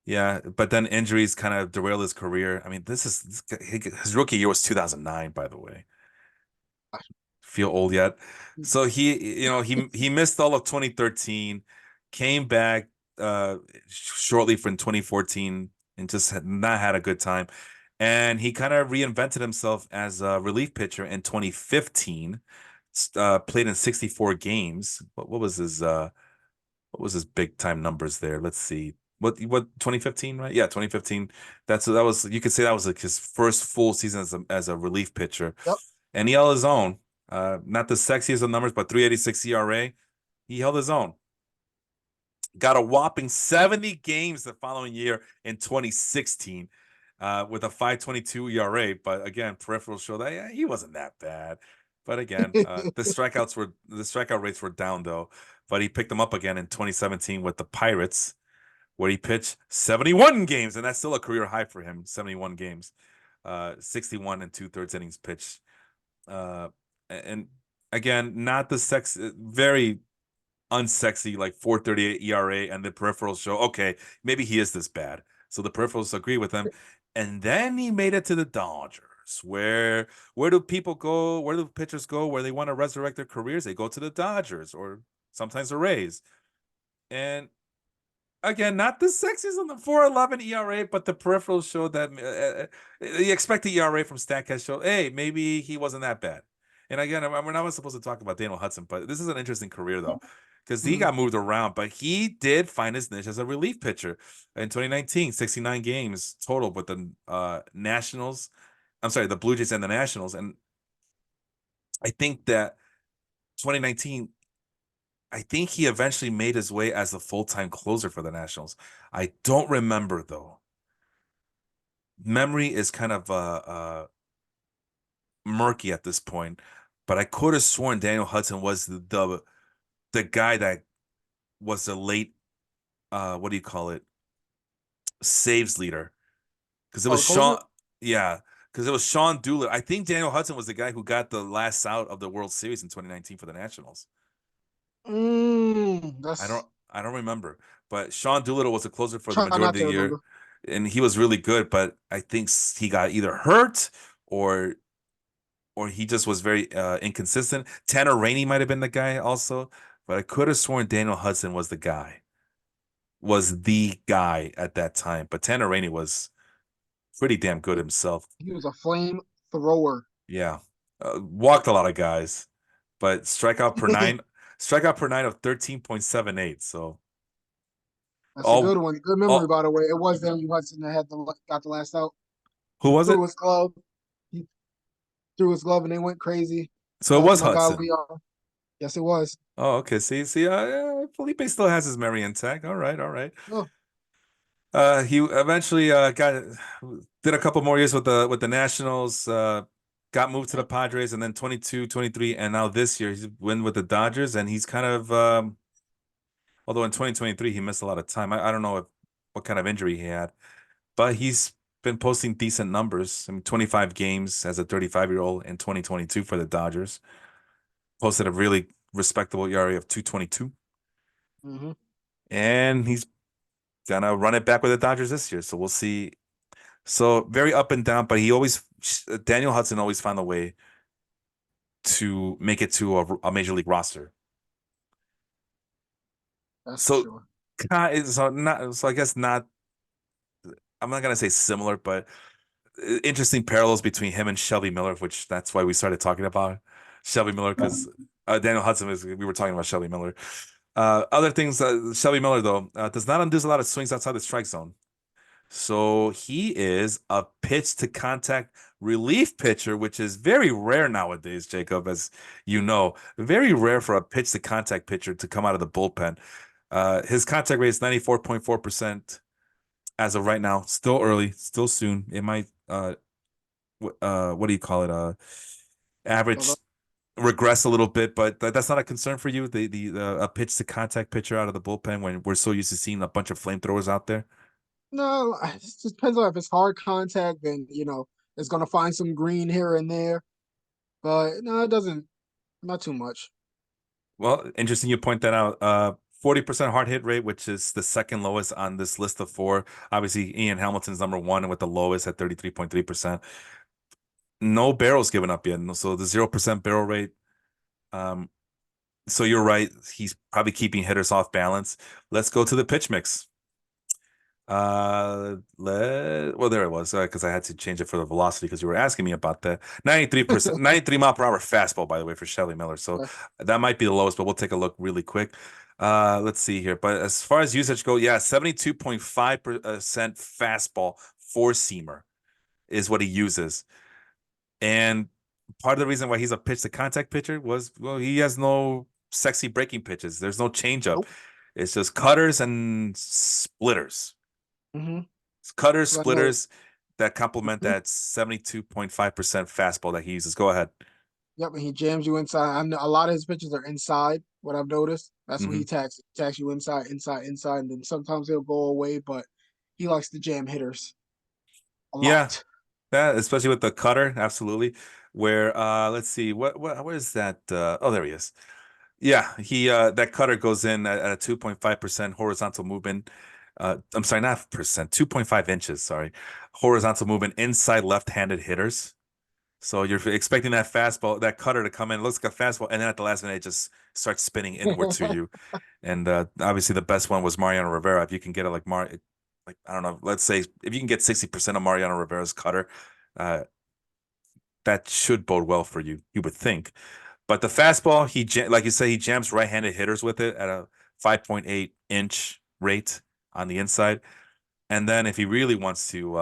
yeah. But then injuries kind of derailed his career. I mean, his rookie year was 2009, by the way. Feel old yet? So he missed all of 2013, came back uh shortly from 2014 and just had not had a good time. And he kind of reinvented himself as a relief pitcher in 2015. Played in 64 games. What was his big time numbers there? Let's see. What 2015, right? Yeah, 2015. That was you could say that was like his first full season as a relief pitcher. Yep. And he held his own. Not the sexiest of numbers, but 3.86 ERA. He held his own. Got a whopping 70 games the following year in 2016, with a 5.22 ERA. But again, peripherals show that, yeah, he wasn't that bad. But again, the strikeout rates were down though. But he picked them up again in 2017 with the Pirates, where he pitched 71 games, and that's still a career high for him. 71 games, 61 and two-thirds innings pitched. Uh, and again, not the very unsexy like 4.38 ERA, and the peripherals show okay, maybe he is this bad. So the peripherals agree with him, and then he made it to the Dodgers. Where do people go? Where do pitchers go where they want to resurrect their careers? They go to the Dodgers or sometimes the Rays. And again, not the sexiest on the 4.11 ERA, but the peripherals showed that the expected ERA from Statcast showed, hey, maybe he wasn't that bad. And again, we're not supposed to talk about Daniel Hudson, but this is an interesting career though, because he Mhm. got moved around, but he did find his niche as a relief pitcher in 2019, 69 games total with the Nationals. I'm sorry, the Blue Jays and the Nationals. And I think that 2019, I think he eventually made his way as a full-time closer for the Nationals. I don't remember though. Memory is kind of murky at this point, but I could have sworn Daniel Hudson was the guy that was the late what do you call it, saves leader, because it Oh, was the closer. Sean. Yeah, because it was Sean Doolittle. I think Daniel Hudson was the guy who got the last out of the World Series in 2019 for the Nationals. I don't That's I don't remember, but Sean Doolittle was the closer for the try majority not of to the year, remember. and he was really good. But I think he got either hurt or he just was very inconsistent. Tanner Rainey might have been the guy also, but I could have sworn Daniel Hudson was the guy at that time. But Tanner Rainey was pretty damn good himself. He was a flame thrower. Yeah, walked a lot of guys, but strikeout per nine of 13.78. So That's a good all one. Good memory, all by the way. It was Daniel Hudson that got the last out. who He was threw it? his glove. He threw his glove and they went crazy. So it Lost was my guy Hudson. Leon. Yes, it was. Oh, okay. See, yeah, Felipe still has his memory intact. All right, all right. Oh, He eventually got did a couple more years with the Nationals, got moved to the Padres, and then 22, 23, and now this year he's been with the Dodgers, and he's kind of although in 2023 he missed a lot of time. I don't know what kind of injury he had, but he's been posting decent numbers. I mean, 25 games as a 35-year-old in 2022 for the Dodgers. Posted a really respectable ERA of 2.22, mm-hmm. and he's gonna run it back with the Dodgers this year. So we'll see. So very up and down, but Daniel Hudson always found a way to make it to a major league roster. That's for So, sure. so I guess not. I'm not gonna say similar, but interesting parallels between him and Shelby Miller, which that's why we started talking about Shelby Miller because Daniel Hudson is. We were talking about Shelby Miller. Other things, Shelby Miller though does not undo a lot of swings outside the strike zone. So he is a pitch to contact relief pitcher, which is very rare nowadays, Jacob, as you know. Very rare for a pitch to contact pitcher to come out of the bullpen. His contact rate is 94.4% as of right now. Still early, still soon. It might what do you call it? Average Although, regress a little bit, but that's not a concern for you. The a pitch to contact pitcher out of the bullpen when we're so used to seeing a bunch of flamethrowers out there. no, it just depends on if it's hard contact, then it's gonna find some green here and there. But no, it doesn't. Not too much. Well, interesting you point that out. 40% hard hit rate, which is the second lowest on this list of four. Obviously, Ian Hamilton's number one with the lowest at 33.3%. No barrels given up yet. So the 0% barrel rate. Um, so you're right. He's probably keeping hitters off balance. Let's go to the pitch mix. Well, there it was, because I had to change it for the velocity because you were asking me about that. 93%, 93 mile per hour fastball, by the way, for Shelly Miller. So that might be the lowest, but we'll take a look really quick. Let's see here. But as far as usage go, yeah, 72.5% fastball four seamer is what he uses. And part of the reason why he's a pitch to contact pitcher was, well, he has no sexy breaking pitches. There's no changeup. Nope. It's just cutters and splitters. Mm-hmm. Cutters, Right now, splitters that complement that 72.5% fastball that he uses. Go ahead. Yep, and he jams you inside. I know a lot of his pitches are inside. What I've noticed, that's what Hmm. he attacks you inside, inside, inside, and then sometimes he'll go away, but he likes to jam hitters a Yeah, lot. that especially with the cutter, absolutely. Where let's see, what is that? Oh, there he is. Yeah, he that cutter goes in at a 2.5% horizontal movement. I'm sorry, not percent, 2.5 inches, sorry. Horizontal movement inside left-handed hitters. So you're expecting that fastball, that cutter to come in, looks like a fastball, and then at the last minute it just starts spinning inward to you. And obviously the best one was Mariano Rivera. If you can get it like I don't know, let's say if you can get 60% of Mariano Rivera's cutter, uh, that should bode well for you, you would think. But the fastball, like you say, he jams right-handed hitters with it at a 5.8-inch rate on the inside. And then if he really wants to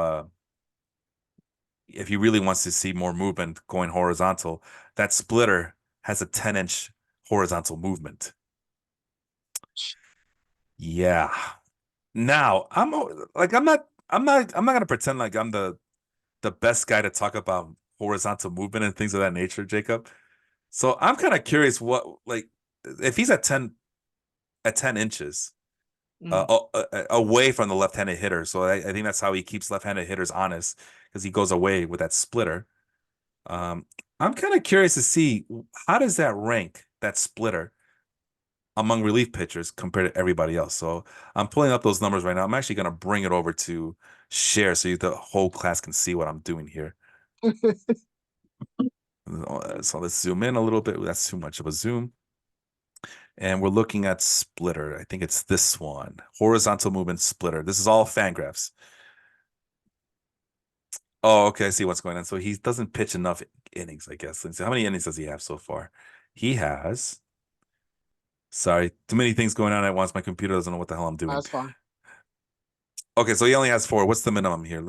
see more movement going horizontal, that splitter has a 10-inch horizontal movement. Yeah. Now, I'm not gonna pretend like I'm the best guy to talk about horizontal movement and things of that nature, Jacob. So I'm kind of curious what like if he's at 10 inches Mm. away from the left-handed hitter. So I think that's how he keeps left-handed hitters honest because he goes away with that splitter. Um, I'm kind of curious to see how does that rank that splitter among relief pitchers compared to everybody else. So I'm pulling up those numbers right now. I'm actually going to bring it over to share so the whole class can see what I'm doing here. So let's zoom in a little bit. That's too much of a zoom. And we're looking at splitter. I think it's this one, horizontal movement splitter. This is all Fangraphs. Oh, okay. I see what's going on. So he doesn't pitch enough innings, I guess. Let's see. How many innings does he have so far? He has, sorry, too many things going on at once. My computer doesn't know what the hell I'm doing. That's fine. Okay, so he only has four. What's the minimum here?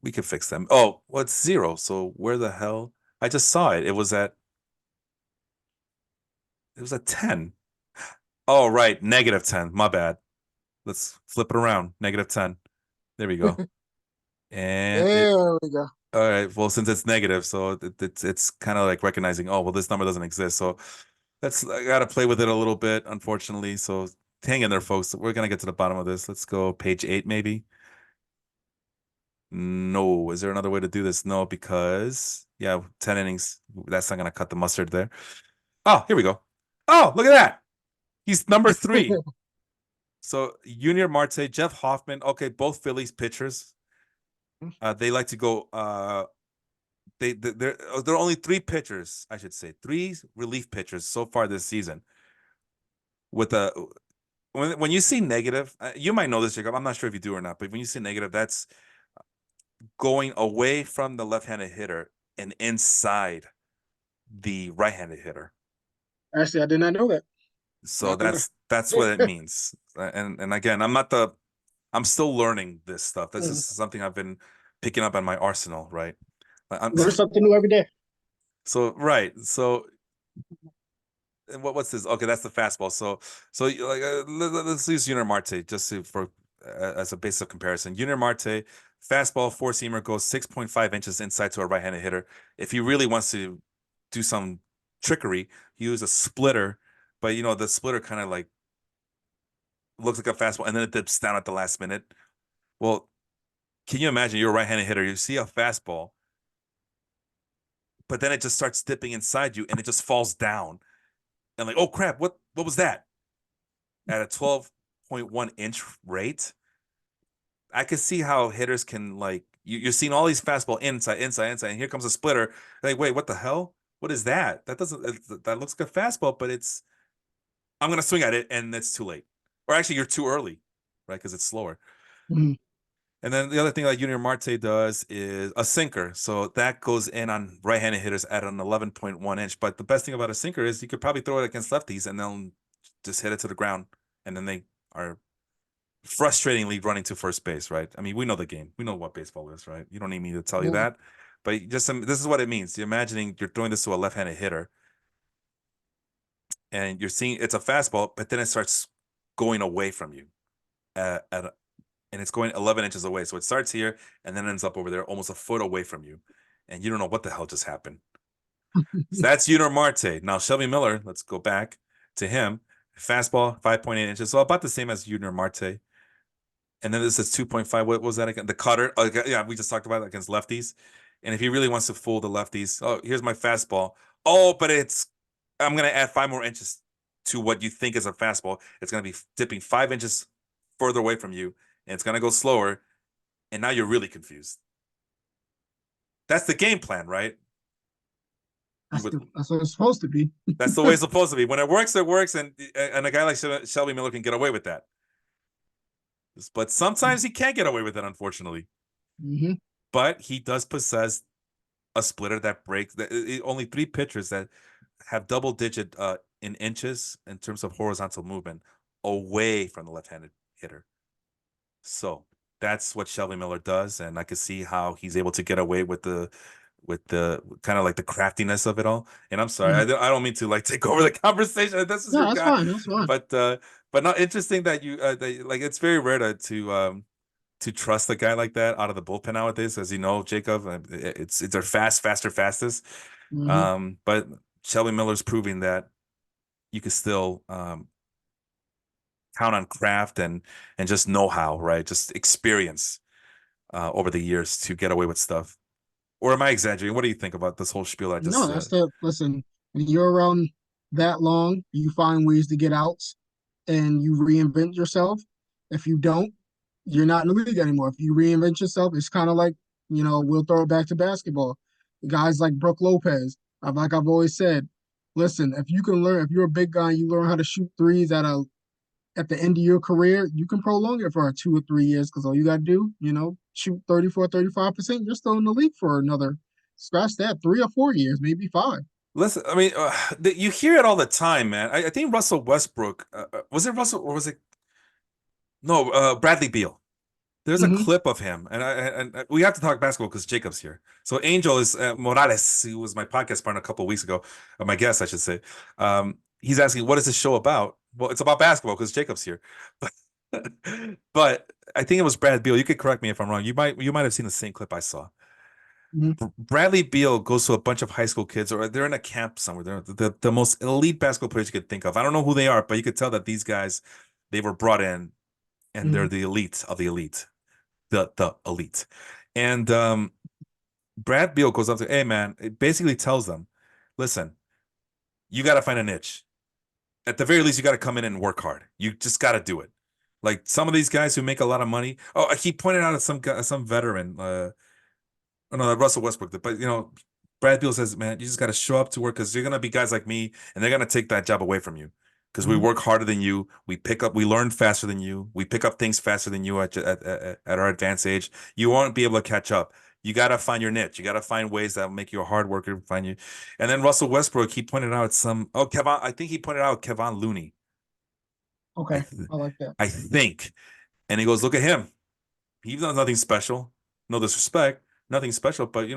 We can fix them. Oh, well, it's zero. So where the hell? I just saw it. It was at 10. Oh, right. -10. My bad. Let's flip it around. -10. There we go. And it, There we go. all right. Well, since it's negative, so it's kind of like recognizing, oh, well, this number doesn't exist. So I gotta play with it a little bit, unfortunately. So hang in there, folks. We're gonna get to the bottom of this. Let's go page 8, maybe. No, is there another way to do this? No, because yeah, 10 innings. That's not gonna cut the mustard there. Oh, here we go. Oh, look at that. He's number 3. So Junior Marte, Jeff Hoffman. Okay, both Phillies pitchers. They like to go. There are only 3 pitchers, I should say, 3 relief pitchers so far this season. With a when you see negative, you might know this, Jacob. I'm not sure if you do or not, but when you see negative, that's going away from the left-handed hitter and inside the right-handed hitter. Actually, I did not know that. So Not gonna. that's what it means. And again, I'm still learning this stuff. This is something I've been picking up on my arsenal, right? I'm, Learn something new every day. so right. So and what's this? Okay, that's the fastball. So like let's use Junior Marte just for as a base of comparison. Junior Marte fastball 4-seamer goes 6.5 inches inside to a right-handed hitter. If he really wants to do some trickery, he use a splitter, but the splitter kind of like looks like a fastball and then it dips down at the last minute. Well, can you imagine you're a right-handed hitter, you see a fastball, but then it just starts dipping inside you and it just falls down and like, oh crap, what was that? At a 12.1-inch rate, I could see how hitters can like you're seeing all these fastball inside, inside, inside, and here comes a splitter. Like, wait, what the hell? What is that? That looks like a fastball, but I'm gonna swing at it and it's too late. Or actually, you're too early, right? Because it's slower. Mhm. And then the other thing that Junior Marte does is a sinker. So that goes in on right-handed hitters at an 11.1 inch. But the best thing about a sinker is you could probably throw it against lefties and they'll just hit it to the ground. And then they are frustratingly running to first base, right? I mean, we know the game. We know what baseball is, right? You don't need me to tell you Mhm. that. But this is what it means. You're imagining you're throwing this to a left-handed hitter and you're seeing it's a fastball, but then it starts going away from you and it's going 11 inches away. So it starts here and then ends up over there almost a foot away from you. And you don't know what the hell just happened. So that's Junior Marte. Now Shelby Miller, let's go back to him. Fastball 5.8 inches, so about the same as Junior Marte. And then this is 2.5. What was that again? The cutter. Yeah, we just talked about it against lefties. And if he really wants to fool the lefties, oh, here's my fastball. Oh, but I'm going to add 5 more inches to what you think is a fastball. It's going to be dipping 5 inches further away from you, and it's going to go slower. And now you're really confused. That's the game plan, right? You would. That's what it's supposed to be. That's the way it's supposed to be. When it works, and a guy like Shelby Miller can get away with that. But sometimes he can't get away with it, unfortunately. Mm-hmm. But he does possess a splitter that breaks. Only three pitchers that have double digit in inches in terms of horizontal movement away from the left-handed hitter. So that's what Shelby Miller does, and I can see how he's able to get away with the kind of like the craftiness of it all. And I'm sorry, Mm-hmm. I don't mean to like take over the conversation. This is No, your that's guy, fine. That's fine. but not interesting that like it's very rare to trust a guy like that out of the bullpen nowadays, as you know, Jacob. It's our fastest. Mm-hmm. But Shelby Miller's proving that you can still count on craft and just know how, right? Just experience over the years to get away with stuff. Or am I exaggerating? What do you think about this whole spiel I No, just that's the listen. When you're around that long, you find ways to get outs and you reinvent yourself. If you don't, you're not in the league anymore. If you reinvent yourself, it's kind of like, we'll throw it back to basketball. Guys like Brooke Lopez, like I've always said, listen, if you're a big guy and you learn how to shoot threes at the end of your career, you can prolong it for 2 or 3 years because all you got to do, shoot 34, 35%, you're still in the league for another, scratch that, 3 or 4 years, maybe five. listen. I mean, you hear it all the time, man. I think Russell Westbrook was it Russell or was it no Bradley Beal? There's a Mm-hmm. clip of him, and we have to talk basketball because Jacob's here. So Angel is Morales, who was my podcast partner a couple of weeks ago, or my guest, I should say. He's asking, "What is this show about?" Well, it's about basketball because Jacob's here, but but I think it was Brad Beal. You could correct me if I'm wrong. You might have seen the same clip I saw. Mm-hmm. Bradley Beal goes to a bunch of high school kids, or they're in a camp somewhere. They're the most elite basketball players you could think of. I don't know who they are, but you could tell that these guys they were brought in and they're Mm-hmm. the elite of the elite, the elite. And Brad Beal goes up to, hey man, it basically tells them, listen, you got to find a niche. At the very least, you got to come in and work hard. You just got to do it. Like some of these guys who make a lot of money. Oh, he pointed out at some veteran. Oh, no, Russell Westbrook. But Brad Beal says, man, you just got to show up to work because you're gonna be guys like me, and they're gonna take that job away from you because we Mm-hmm. work harder than you. We learn faster than you. We pick up things faster than you at our advanced age. You won't be able to catch up. You got to find your niche. You got to find ways that make you a hard worker. Find you, and then Russell Westbrook. He pointed out Kevon. I think he pointed out Kevon Looney. I Okay, th- I like that. I think, and he goes, look at him. He does nothing special. No disrespect, nothing special. But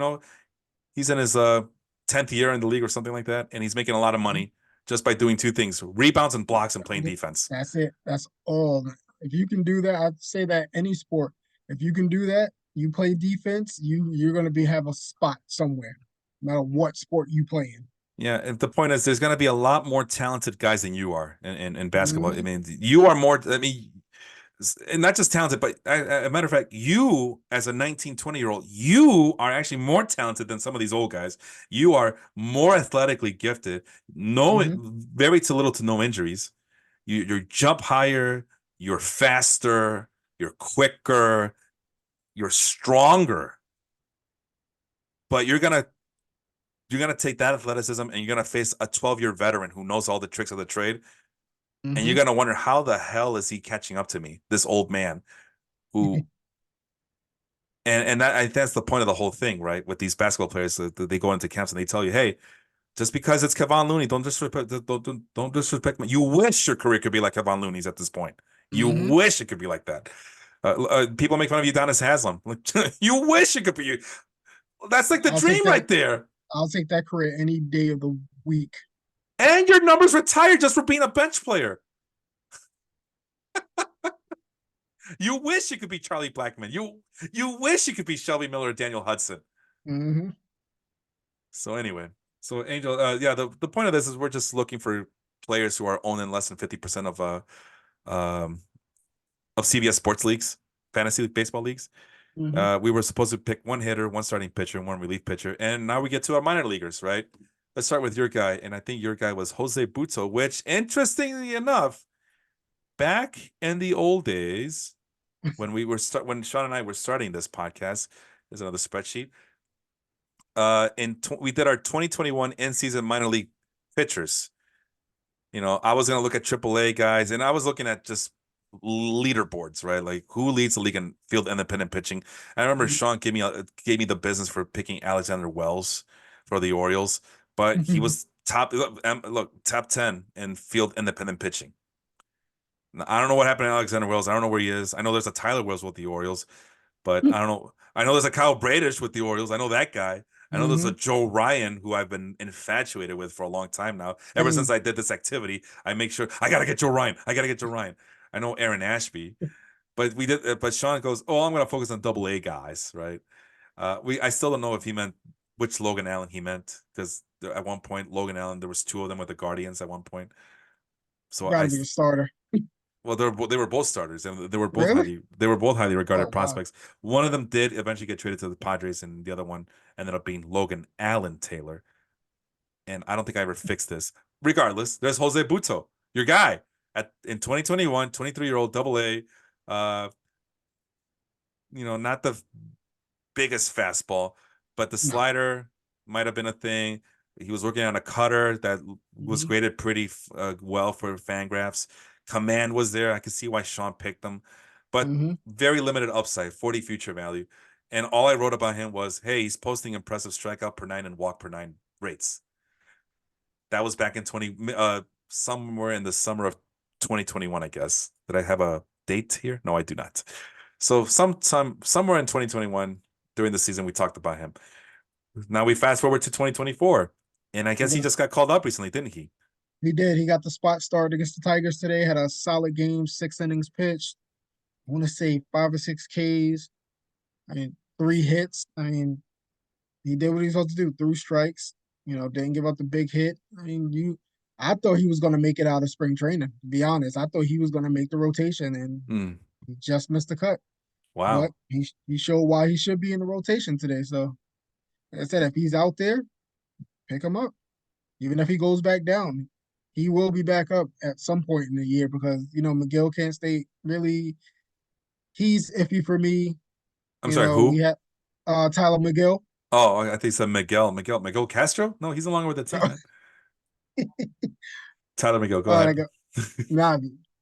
he's in his 10th year in the league or something like that, and he's making a lot of Mhm. money just by doing two things: rebounds and blocks and playing defense. That's it. That's all. If you can do that, I'd say that any sport. If you can do that, you play defense, you're gonna have a spot somewhere, no matter what sport you play in. Yeah, and the point is, there's going to be a lot more talented guys than you are in basketball. I Mm-hmm. mean, you are more. I mean, and not just talented, but a matter of fact, you as a 19, 20-year-old, you are actually more talented than some of these old guys. You are more athletically gifted. No, Mm-hmm. very to little to no injuries. You jump higher. You're faster. You're quicker. You're stronger. But you're gonna take that athleticism and you're gonna face a 12-year veteran who knows all the tricks of the trade, and you're Mm-hmm. gonna wonder how the hell is he catching up to me, this old man who and that's the point of the whole thing, right? With these basketball players, they go into camps and they tell you, hey, just because it's Kevon Looney, don't disrespect me. You wish your career could be like Kevon Looney's at this point. You Mm-hmm. wish it could be like that. People make fun of Udonis Haslam. You wish it could be you. That's like the I'll take dream that. right there. I'll take that career any day of the week. And your numbers retired just for being a bench player. You wish you could be Charlie Blackman. You wish you could be Shelby Miller or Daniel Hudson. Mm-hmm. So anyway. So Angel, yeah, the point of this is we're just looking for players who are owned in less than 50% um of CBS Sports leagues, fantasy baseball leagues. Hmm. We were supposed to pick one hitter, one starting pitcher, and one relief pitcher, and now we get to our minor leaguers, right? Let's start with your guy, and I think your guy was Jose Buto, which, interestingly enough, back in the old days when when Sean and I were starting this podcast, there's another spreadsheet. We did our 2021 in season minor league pitchers. I was gonna look at AAA guys, and I was looking at just leaderboards, right? Like who leads the league in field independent pitching. I remember Sean gave me the business for picking Alexander Wells for the Orioles, but he was top 10 in field independent pitching. Now, I don't know what happened to Alexander Wells. I don't know where he is. I know there's a Tyler Wells with the Orioles, but I don't know. I know there's a Kyle Bradish with the Orioles. I know that guy. I know there's a Hmm. Joe Ryan who I've been infatuated with for a long time now. Ever since Same. I did this activity, I make sure I gotta get Joe Ryan. I gotta get Joe Ryan. I know Aaron Ashby, but we did. But Sean goes, "Oh, I'm gonna focus on Double A guys, right?" I still don't know if he meant which Logan Allen he meant because at one point Logan Allen there was two of them with the Guardians at one point. So Got to be a starter. well, they were both starters, and Really? they were both highly regarded Oh wow. prospects. One of them did eventually get traded to the Padres, and the other one ended up being Logan Allen Taylor. And I don't think I ever fixed this. Regardless, there's Jose Buto, your guy at in 2021, 23-year-old Double A. Uh, not the biggest fastball, but the No. slider might have been a thing. He was working on a cutter that was Hmm. graded pretty well for Fangraphs. Command was there. I could see why Sean picked him, but Hmm. very limited upside, 40 future value. And all I wrote about him was, hey, he's posting impressive strikeout per nine and walk per nine rates. That was back in 20, somewhere in the summer of 2021, I guess. Did I have a date here? No, I do not. So somewhere in 2021 during the season, we talked about him. Now we fast forward to 2024, and I guess he just got called up recently, didn't he? He did. He got the spot start against the Tigers today. Had a solid game, 6 innings pitched. I want to say 5 or 6 Ks. I mean, 3 hits. I mean, he did what he's supposed to do. 3 strikes. Didn't give up the big hit. I mean, I thought he was going to make it out of spring training. To be honest, I thought he was going to make the rotation, and Hmm. he just missed the cut. But Wow. he showed why he should be in the rotation today. So, like I said, if he's out there, pick him up. Even if he goes back down, he will be back up at some point in the year because McGill can't stay really. He's iffy for me. I'm sorry, We who? had Tyler McGill. Oh, I think he said Miguel Castro? No, he's no longer with the team, man. Tyler Miguel, go ahead. Like nah,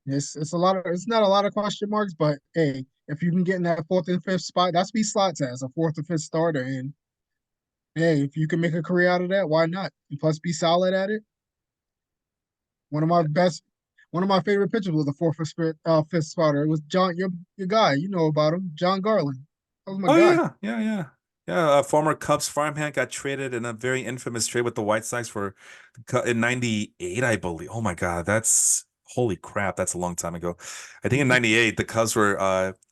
it's not a lot of question marks, but hey, if you can get in that fourth and fifth spot, that's what he slots as a fourth or fifth starter. And hey, if you can make a career out of that, why not? And plus, be solid at it. One of my best, one of my favorite pitchers was the fourth or fifth starter. It was John, your guy. You know about him, John Garland. That was my Oh guy. yeah, yeah, yeah. Yeah, a former Cubs farmhand got traded in a very infamous trade with the White Sox for in '98, I believe. Oh my God, that's holy crap, that's a long time ago. I think in '98 the Cubs were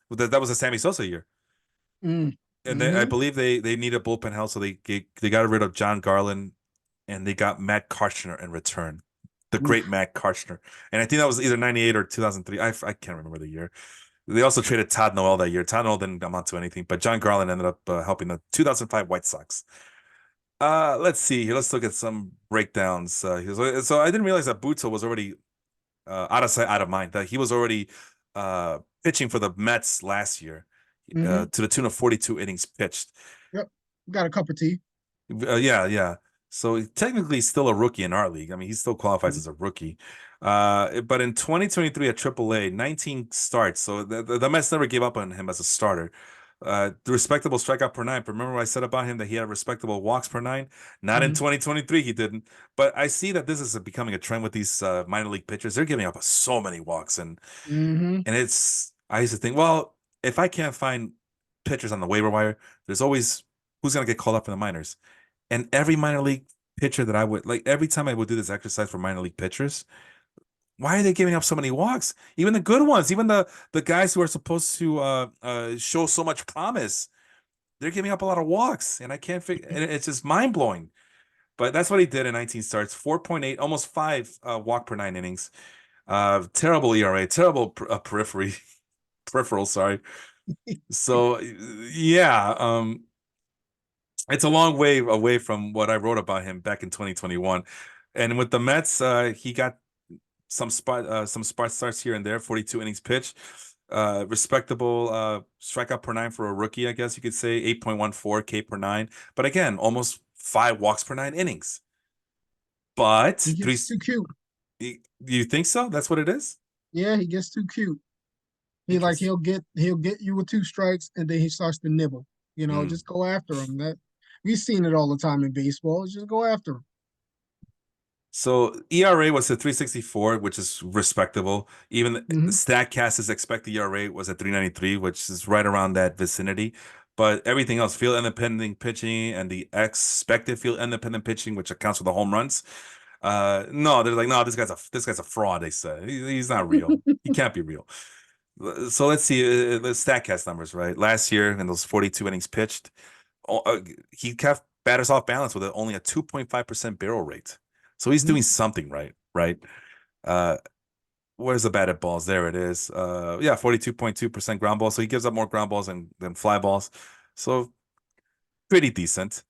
that was a Sammy Sosa year. Mm. And I Mm-hmm. believe they needed bullpen help, so they got rid of John Garland and they got Matt Karchner in return. The great Oof. Matt Karchner. And I think that was either 98 or 2003. I can't remember the year. They also traded Todd Noel that year. Todd Noel didn't amount to anything, but John Garland ended up helping the 2005 White Sox. Let's see here. Let's look at some breakdowns. So I didn't realize that Buto was already out of sight, out of mind. That he was already pitching for the Mets last year Mm-hmm. to the tune of 42 innings pitched. Yep. Got a cup of tea. Yeah, yeah. So technically he's still a rookie in our league. I mean, he still qualifies Mhm. as a rookie. But in 2023 at AAA, 19 starts. So the Mets never gave up on him as a starter. The respectable strikeout per nine. Remember what I said about him that he had respectable walks per nine? Not in Mhm. 2023, he didn't. But I see that this is becoming a trend with these minor league pitchers. They're giving up so many walks, Mhm. and I used to think, well, if I can't find pitchers on the waiver wire, there's always who's gonna get called up in the minors. And every minor league pitcher that I would like, every time I would do this exercise for minor league pitchers, why are they giving up so many walks? Even the good ones, even the guys who are supposed to show so much promise, they're giving up a lot of walks, and I can't figure. And it's just mind blowing. But that's what he did in 19 starts, 4.8, almost five walk per nine innings. Terrible ERA, terrible peripheral. Sorry. So yeah, it's a long way away from what I wrote about him back in 2021. And with the Mets, he got some spot starts here and there, 42 innings pitched. Respectable strikeout per nine for a rookie, I guess you could say, 8.14 K per nine. But again, almost five walks per nine innings. But He three, gets too cute. you think so? That's what it is? Yeah, he gets too cute. He like Interesting. he'll get you with two strikes and then he starts to nibble. Mm. Just go after him. That we've seen it all the time in baseball. Just go after him. So ERA was at 3.64, which is respectable. Even the Hmm. Statcast's expected ERA was at 3.93, which is right around that vicinity. But everything else, field independent pitching and the expected field independent pitching, which accounts for the home runs. No, they're like, no, this guy's a fraud. They said he's not real. He can't be real. So let's see the Statcast numbers, right? Last year in those 42 innings pitched, he kept batters off balance with only a 2.5% barrel rate. So he's doing something right, right? Uh, where's the batted balls? There it is. Yeah, 42.2% ground balls. So he gives up more ground balls than fly balls. So pretty decent.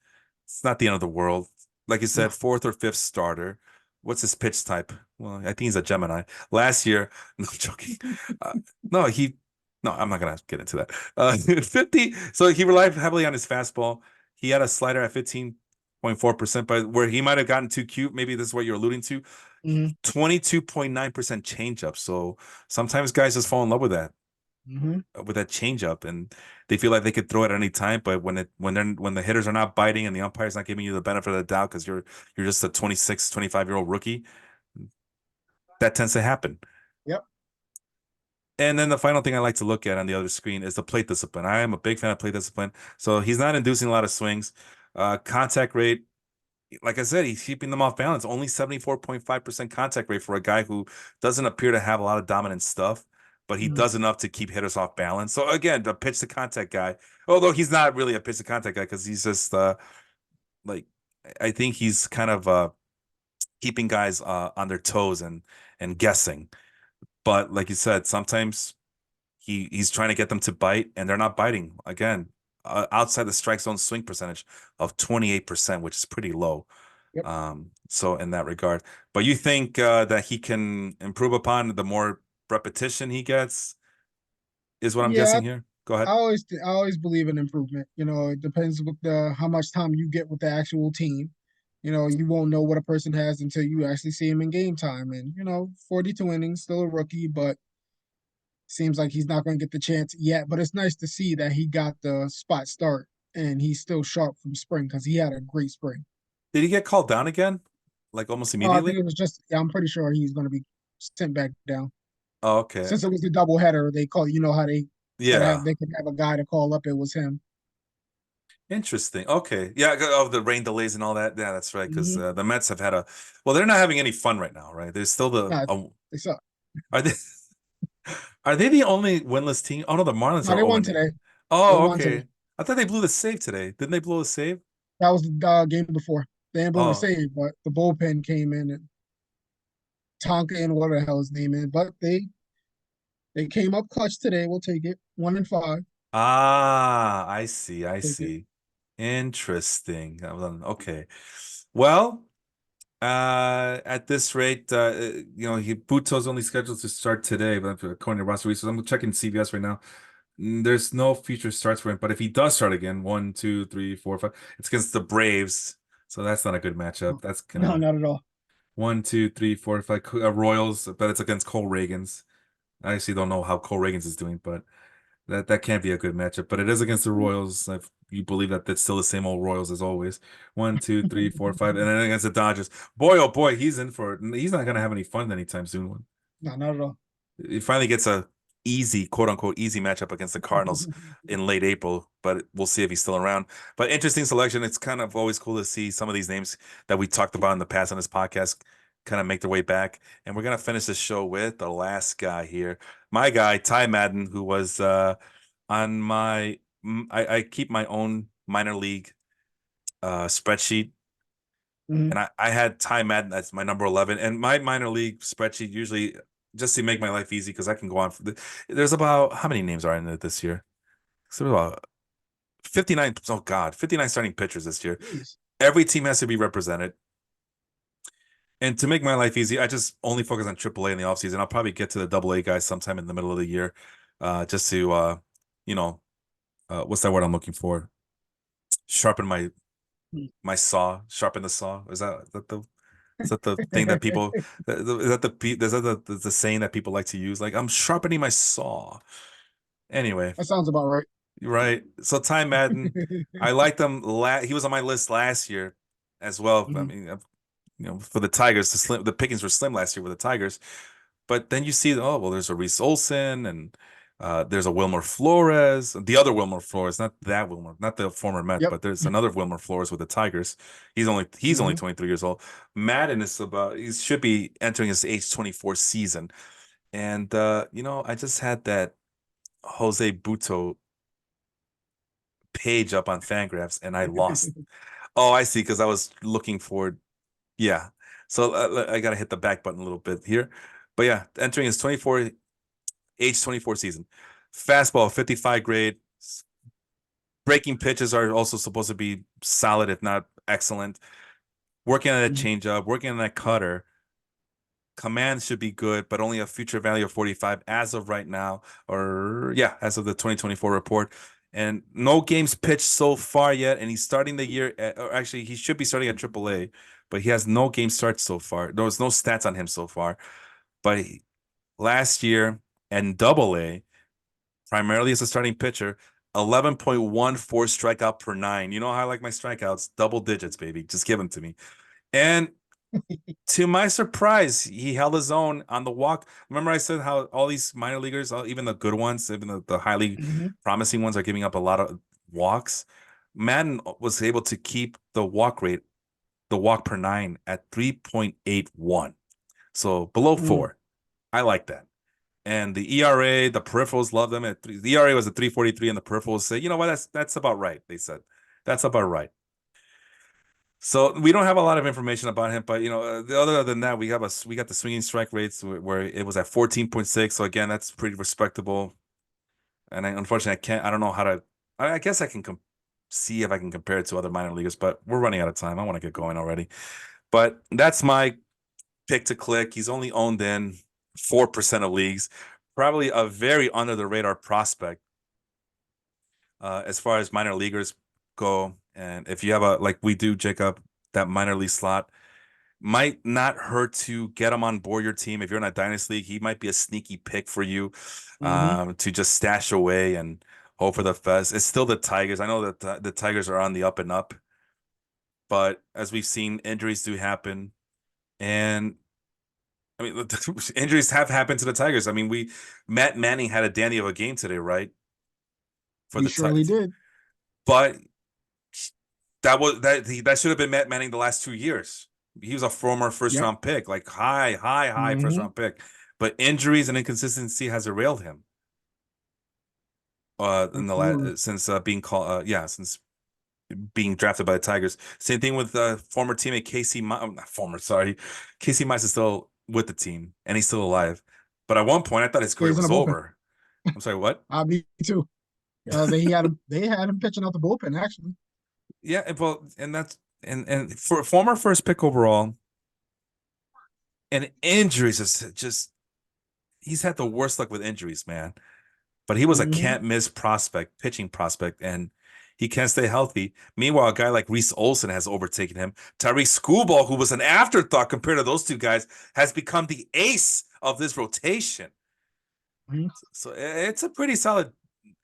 It's not the end of the world. Like you No. said, fourth or fifth starter. What's his pitch type? Well, I think he's a Gemini. Last year, no I'm joking. Uh, no, no, I'm not gonna get into that. 50. So he relied heavily on his fastball. He had a slider at 15.4%, but where he might have gotten too cute, maybe this is what you're alluding to. Hmm. 22.9% changeup. So sometimes guys just fall in love Hmm. with that changeup, and they feel like they could throw it at any time. But when the hitters are not biting and the umpire's not giving you the benefit of the doubt because you're just a 26, 25-year-old rookie, that tends to happen. Yep. And then the final thing I like to look at on the other screen is the plate discipline. I am a big fan of plate discipline. So he's not inducing a lot of swings. Contact rate, like I said, he's keeping them off balance. Only 74.5% contact rate for a guy who doesn't appear to have a lot of dominant stuff, but he Hmm. does enough to keep hitters off balance. So again, the pitch to contact guy, although he's not really a pitch to contact guy because he's just like I think he's kind of keeping guys on their toes and guessing. But like you said, sometimes he's trying to get them to bite and they're not biting. Again, outside the strike zone swing percentage of 28%, which is pretty low. Yep. So in that regard, but you think that he can improve upon the more repetition he gets, is what I'm Yeah, guessing here. Go ahead. I always believe in improvement. It depends with the how much time you get with the actual team. You won't know what a person has until you actually see him in game time. And 42 innings, still a rookie, but seems like he's not going to get the chance yet. But it's nice to see that he got the spot start and he's still sharp from spring because he had a great spring. Did he get called down again? Like almost I think immediately? it was just. Yeah, I'm pretty sure he's going to be sent back down Oh, okay. since it was a double header. They call how Yeah. they could have a guy to call up. It was him. Interesting. Okay. Yeah, of the rain delays and all that. Yeah, that's right. Because Hmm. the Mets have had well, they're not having any fun right now, right? There's still No, they suck. are they are they the only winless team? Oh no, the Marlins No, are they won 0-8. today. They Oh, won today. okay. I thought they blew the save today. Didn't they blow a save? That was the game before. They didn't blow the Oh, save, but the bullpen came in and Tonka and whatever the hell his name is. But they came up clutch today. We'll take it. 1-5. I see. I Take it. see. Interesting. Okay. Well, at this rate, Buto's only scheduled to start today, but according to roster resources, I'm checking CBS right now. There's no future starts for him, but if he does start again, one, two, three, four, five, it's against the Braves, so that's not a good matchup. No, That's no, gonna not at all. one, two, three, four, five, Royals, but it's against Cole Reagans. I actually don't know how Cole Reagans is doing, but that can't be a good matchup. But it is against the Royals. If you believe that that's still the same old Royals as always. One, two, three, four, five, and then against the Dodgers. Boy, oh boy, he's not gonna have any fun anytime soon. No, not at all. He finally gets a easy, quote unquote, easy matchup against the Cardinals in late April, but we'll see if he's still around. But interesting selection. It's kind of always cool to see some of these names that we talked about in the past on this podcast kind of make their way back. And we're gonna finish the show with the last guy here, my guy Ty Madden, who was on I keep my own minor league spreadsheet Mhm. and I had Ty Madden as my number 11, and my minor league spreadsheet usually just to make my life easy because I can go on there's about how many names are in it this year? So about 59. Oh God, 59 starting pitchers this year. Jeez. Every team has to be represented. And to make my life easy, I just only focus on AAA in the offseason. I'll probably get to the AA guys sometime in the middle of the year, just to you know, what's that word I'm looking for? Sharpen Mm. my saw, sharpen the saw. Is that the thing that people is that the saying that people like to use? Like I'm sharpening my saw. Anyway, That sounds about right. right. So Ty Madden, I liked him. He was on my list last year as well. I Mhm. mean, for the Tigers, the pickings were slim last year with the Tigers. But then you see, oh well, there's a Reese Olson and there's a Wilmer Flores, the other Wilmer Flores, not that Wilmer, not the former Met, Yep. but there's another Wilmer Flores with the Tigers. He's only Mhm. 23 years old. Madden is about he should be entering his age 24 season, and I just had that Jose Buto page up on Fangraphs, and I lost. Oh, I see, because I was looking for yeah. So I got to hit the back button a little bit here. But yeah, entering his age 24 season. Fastball 55 grade. Breaking pitches are also supposed to be solid, if not excellent. Working on that Mhm. changeup, working on that cutter. Command should be good, but only a future value of 45 as of right now, or yeah, as of the 2024 report. And no games pitched so far yet. And he's starting the year, or actually, he should be starting at AAA, but he has no game starts so far. There's no stats on him so far. But last year and AA, primarily as a starting pitcher, 11.14 strikeout per nine. You know how I like my strikeouts? Double digits, baby. Just give them to me. And to my surprise, he held his own on the walk. Remember, I said how all these minor leaguers, even the good ones, even the highly Mhm. promising ones, are giving up a lot of walks. Madden was able to keep the walk rate, the walk per nine, at 3.81. So below Mhm. four. I like that. And the ERA, the peripherals love them at three. The ERA was at 3.43, and the peripherals say, you know what, that's about right. They said that's about right. So we don't have a lot of information about him, but other than that, we got the swinging strike rates where it was at 14.6. So again, that's pretty respectable. And unfortunately, I don't know how to. I guess I can see if I can compare it to other minor leaguers, but we're running out of time. I want to get going already. But that's my pick to click. He's only owned in 4% of leagues. Probably a very under the radar prospect as far as minor leaguers go. And if you have like we do, Jacob, that minor league slot might not hurt to get him on board your team. If you're in a dynasty league, he might be a sneaky pick for you Mhm. to just stash away and hope for the best. It's still the Tigers. I know that the Tigers are on the up and up, but as we've seen, injuries do happen. And I mean, injuries have happened to the Tigers. I mean, Matt Manning had a dandy of a game today, right? For He the surely Tigers, did. but that should have been Matt Manning the last 2 years. He was a former first Yep. round pick, like high first Mhm. round pick. But injuries and inconsistency has derailed him. In the Absolutely. since being called, since being drafted by the Tigers. Same thing with former teammate Casey. Not former, sorry, Casey Mize is still with the team and he's still alive. But at one point, I thought his Yeah, career he's in was the bullpen. over. I'm sorry, what? Me too. They had him pitching out the bullpen actually. Yeah, and that's and for former first pick overall, and injuries is just he's had the worst luck with injuries, man. But he was a Mhm. can't miss prospect, pitching prospect, and he can't stay healthy. Meanwhile, a guy like Reese Olson has overtaken him. Tyree Schoolball, who was an afterthought compared to those two guys, has become the ace of this rotation. Mhm. So it's a pretty solid.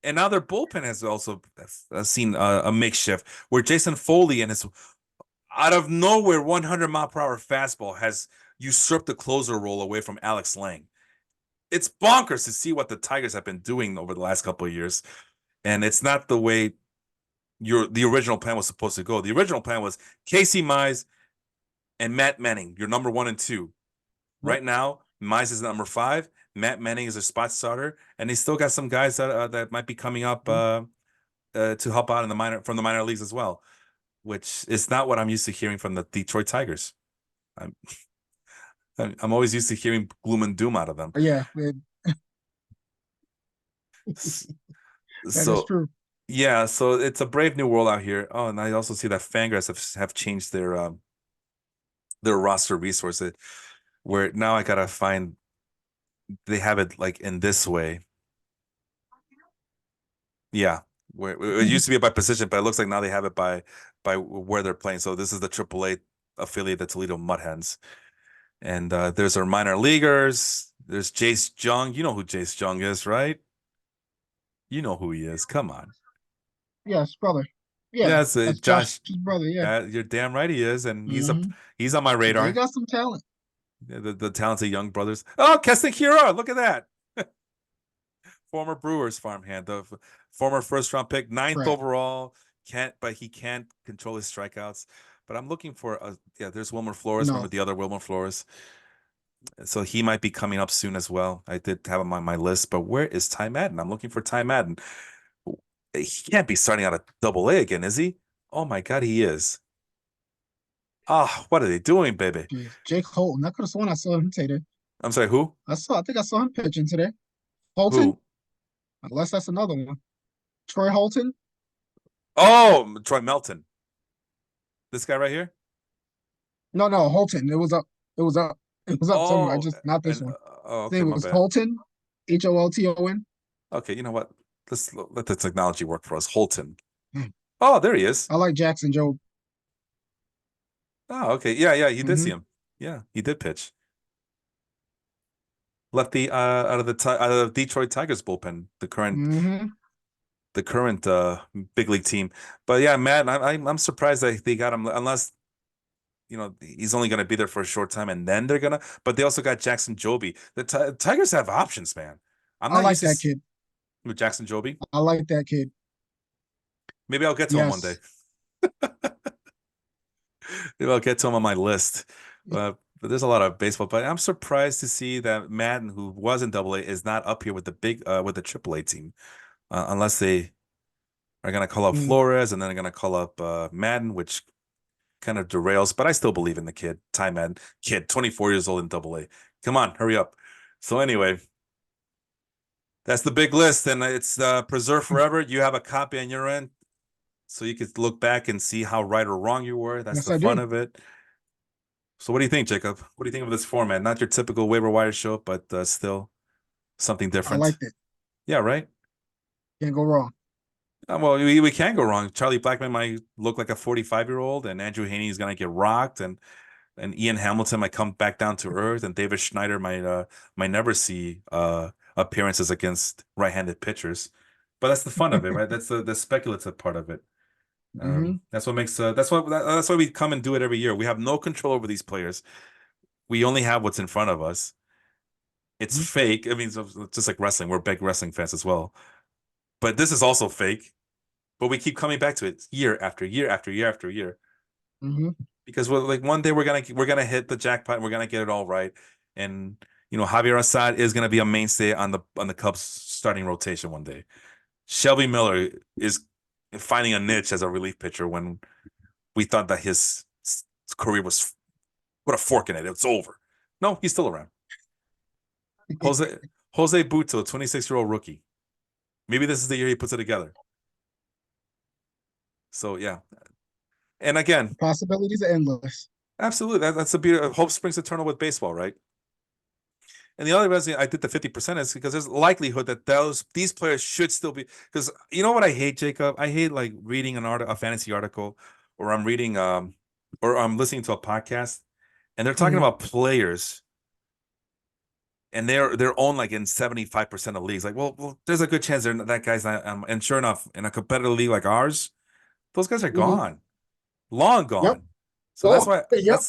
And now their bullpen has also seen a makeshift where Jason Foley and his out of nowhere 100-mile-per-hour fastball has usurped the closer role away from Alex Lang. It's bonkers to see what the Tigers have been doing over the last couple of years, and it's not the way the original plan was supposed to go. The original plan was Casey Mize and Matt Manning, your number one and two. Yep. Right now, Mize is number five. Matt Manning is a spot starter, and they still got some guys that might be coming up Mhm. to help out in the minor from the minor leagues as well. which is not what I'm used to hearing from the Detroit Tigers. I'm I'm always used to hearing gloom and doom out of them. Yeah, S- that is So true. yeah, so it's a brave new world out here. Oh, and I also see that Fangraphs have changed their roster resources where now I gotta find they have it like in this way. Yeah, where it used to be by position, but it looks like now they have it by where they're playing. So this is the AAA affiliate, the Toledo Mud Hens, and there's our minor leaguers. There's Jace Jung. You know who Jace Jung is, right? You know who he is. Come on. Yes, brother. Yeah, Yeah, it's that's Josh. Josh's brother. Yeah. You're damn right he is, and Hmm. he's on my Yeah, he radar. got some talent. Yeah, the talented young brothers. Oh, Keston Kira, look at that. Former Brewers farmhand, the former first round pick, ninth Right. overall. But he can't control his strikeouts. But I'm looking for yeah. There's Wilmer Flores. Remember No, the other Wilmer Flores? So he might be coming up soon as well. I did have him on my list, but where is Ty Madden? I'm looking for Ty Madden. He can't be starting out at Double A again, is he? Oh my God, he is. Ah, what are they doing, baby? geez. Jake Holton. I could have sworn I saw him today. I'm sorry, who? I think I saw him pitching today. Holton, Who? unless that's another one. Troy Holton. Oh, Troy Melton. This guy right here. No, no, Holton. It was up. It was up. It was up somewhere. I Oh, just not this and one. oh, His okay, name my was bad. Holton. Holton. Okay, you know what? Let's let the technology work for us. Holton. Oh, there he is. I like Jackson Job. Oh, okay. Yeah, yeah, you did see Hmm. him. Yeah, he did pitch. Lefty out of out of Detroit Tigers bullpen, Hmm. the current big league team. But yeah, Matt, I'm surprised that they got him unless he's only going to be there for a short time and then they're gonna. But they also got Jackson Joby. The Tigers have options, man. I'm I not like used to that kid. with Jackson Joby. I like that kid. Maybe I'll get to him one day. Yes. Maybe I'll get to him on my list. But there's a lot of baseball. But I'm surprised to see that Madden, who was in Double A, is not up here with the with the Triple A team, unless they are gonna call up Mm, Flores and then they're gonna call up Madden, which kind of derails. But I still believe in the kid, Ty Madden, kid, 24 years old in Double A. Come on, hurry up. So anyway, that's the big list, and it's preserved forever. You have a copy on your end, so you could look back and see how right or wrong you were. That's yes, the I fun do. of it. So what do you think, Jacob? What do you think of this format? Not your typical waiver wire show, but still something I different. liked it. Yeah, right. Can't go wrong. Well, we can go wrong. Charlie Blackman might look like a 45-year-old, and Andrew Haney is gonna get rocked, and Ian Hamilton might come back down to earth, and David Schneider might never see appearances against right-handed pitchers. But that's the fun of it, right? That's the speculative part of it. Hmm. That's what makes that's why we come and do it every year. We have no control over these players. We only have what's in front of us. It's fake. I mean, it's just like wrestling. We're big wrestling fans as well. But this is also fake. But we keep coming back to it year after year after year after year Hmm. because we're like one day we're gonna hit the jackpot and we're gonna get it all right. And Javier Assad is gonna be a mainstay on the Cubs starting rotation one day. Shelby Miller is finding a niche as a relief pitcher when we thought that his career was put a fork in it. It's over. No, he's still around. Jose Jose Buto, 26-year-old rookie. Maybe this is the year he puts it together. So yeah. And again, The possibilities are endless. absolutely. That's the beauty of hope springs eternal with baseball, right? And the other reason I did the 50% is because there's likelihood that these players should still be because you know what I hate, Jacob? I hate like reading a fantasy article, or I'm reading or I'm listening to a podcast and they're talking Hmm. about players and they're owned like in 75% of leagues. Like, well, there's a good chance that guy's not. And sure enough, in a competitive league like ours, those guys are Hmm. gone, long Yep. gone. So Oh, yep.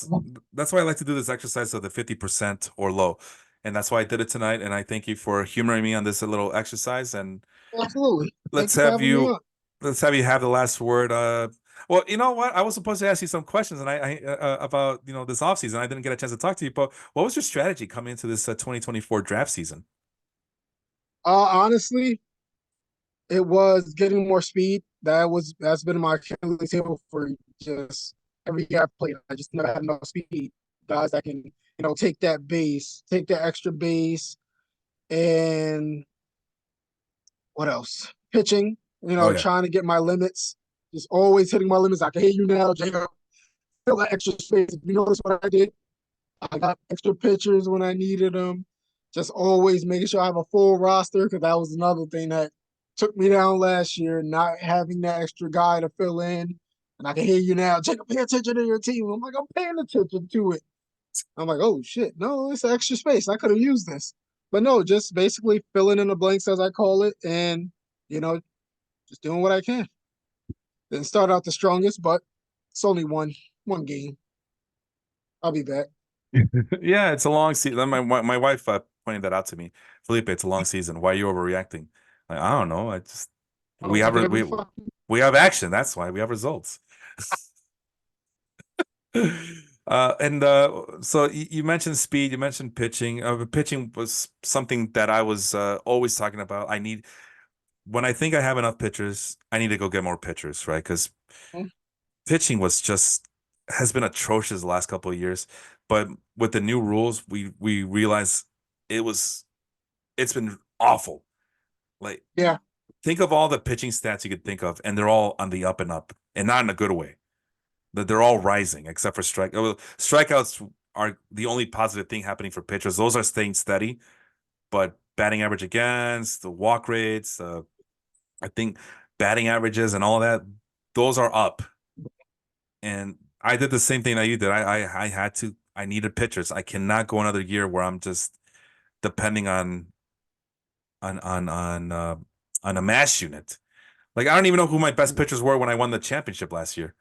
that's why I like to do this exercise of the 50% or low, and that's why I did it tonight. And I thank you for humoring me on this little exercise. And Absolutely. Thank let's you for have having me you on. let's have you have the last word. Well, you know what? I was supposed to ask you some questions, and about this offseason. I didn't get a chance to talk to you, but what was your strategy coming into this 2024 draft season? Honestly, it was getting more speed. that's been my Achilles heel for just every year I've played. I just never had enough speed. Guys that can, take that base, take that extra base, and what else? Pitching, Oh yeah. trying to get my limits. Just always hitting my limits. I can hear you now, Jacob. Fill that extra space. If you notice what I did, I got extra pitchers when I needed them. Just always making sure I have a full roster because that was another thing that took me down last year, not having that extra guy to fill in. And I can hear you now, Jacob, pay attention to your team. I'm like, I'm paying attention to it. I'm like, oh shit, no, it's extra space. I could have used this. But no, just basically filling in the blanks as I call it, and you know, just doing what I can. Didn't start out the strongest, but it's only one game. I'll be back. Yeah, it's a long season. My wife pointed that out to me. Felipe, it's a long season. Why are you overreacting? Like, I don't know. I just Oh, we have like re- every we fucking we have action. That's why we have results. And so you mentioned speed, you mentioned pitching. Pitching was something that I was always talking about. When I think I have enough pitchers, I need to go get more pitchers, right? Because pitching has been atrocious the last couple of years. But with the new rules, we realize it was it's been awful. Like yeah. think of all the pitching stats you could think of, and they're all on the up and up, and not in a good way. That they're all rising except for strikeouts are the only positive thing happening for pitchers. Those are staying steady, but batting average against, the walk rates, I think batting averages and all that, those are up. And I did the same thing that you did. I needed pitchers. I cannot go another year where I'm just depending on on on uh, on a mash unit. Like I don't even know who my best pitchers were when I won the championship last year.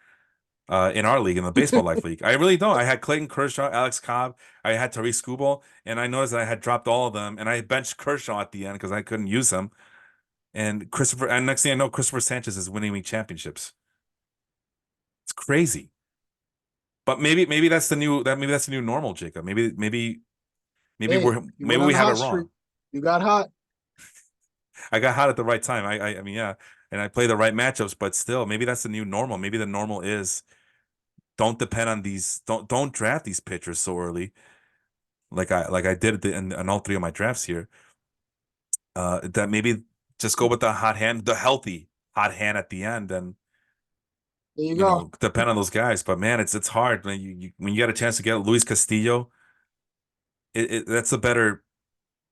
In our league, in the Baseball Life League. I really don't. I had Clayton Kershaw, Alex Cobb, I had Tariq Skubal, and I noticed that I had dropped all of them, and I benched Kershaw at the end because I couldn't use him. And next thing I know, Christopher Sanchez is winning me championships. It's crazy. But maybe that's the new normal, Jacob. Hey, you Maybe went on we a have it hot streak. wrong. You got hot. I got hot at the right time. I mean, yeah, and I play the right matchups, but still, maybe that's the new normal. Maybe the normal is don't depend on these. Don't draft these pitchers so early like I did in all three of my drafts here. That maybe just go with the hot hand, the healthy hot hand at the end, and There you go. depend on those guys. But man, it's hard when when you get a chance to get Luis Castillo. That's a better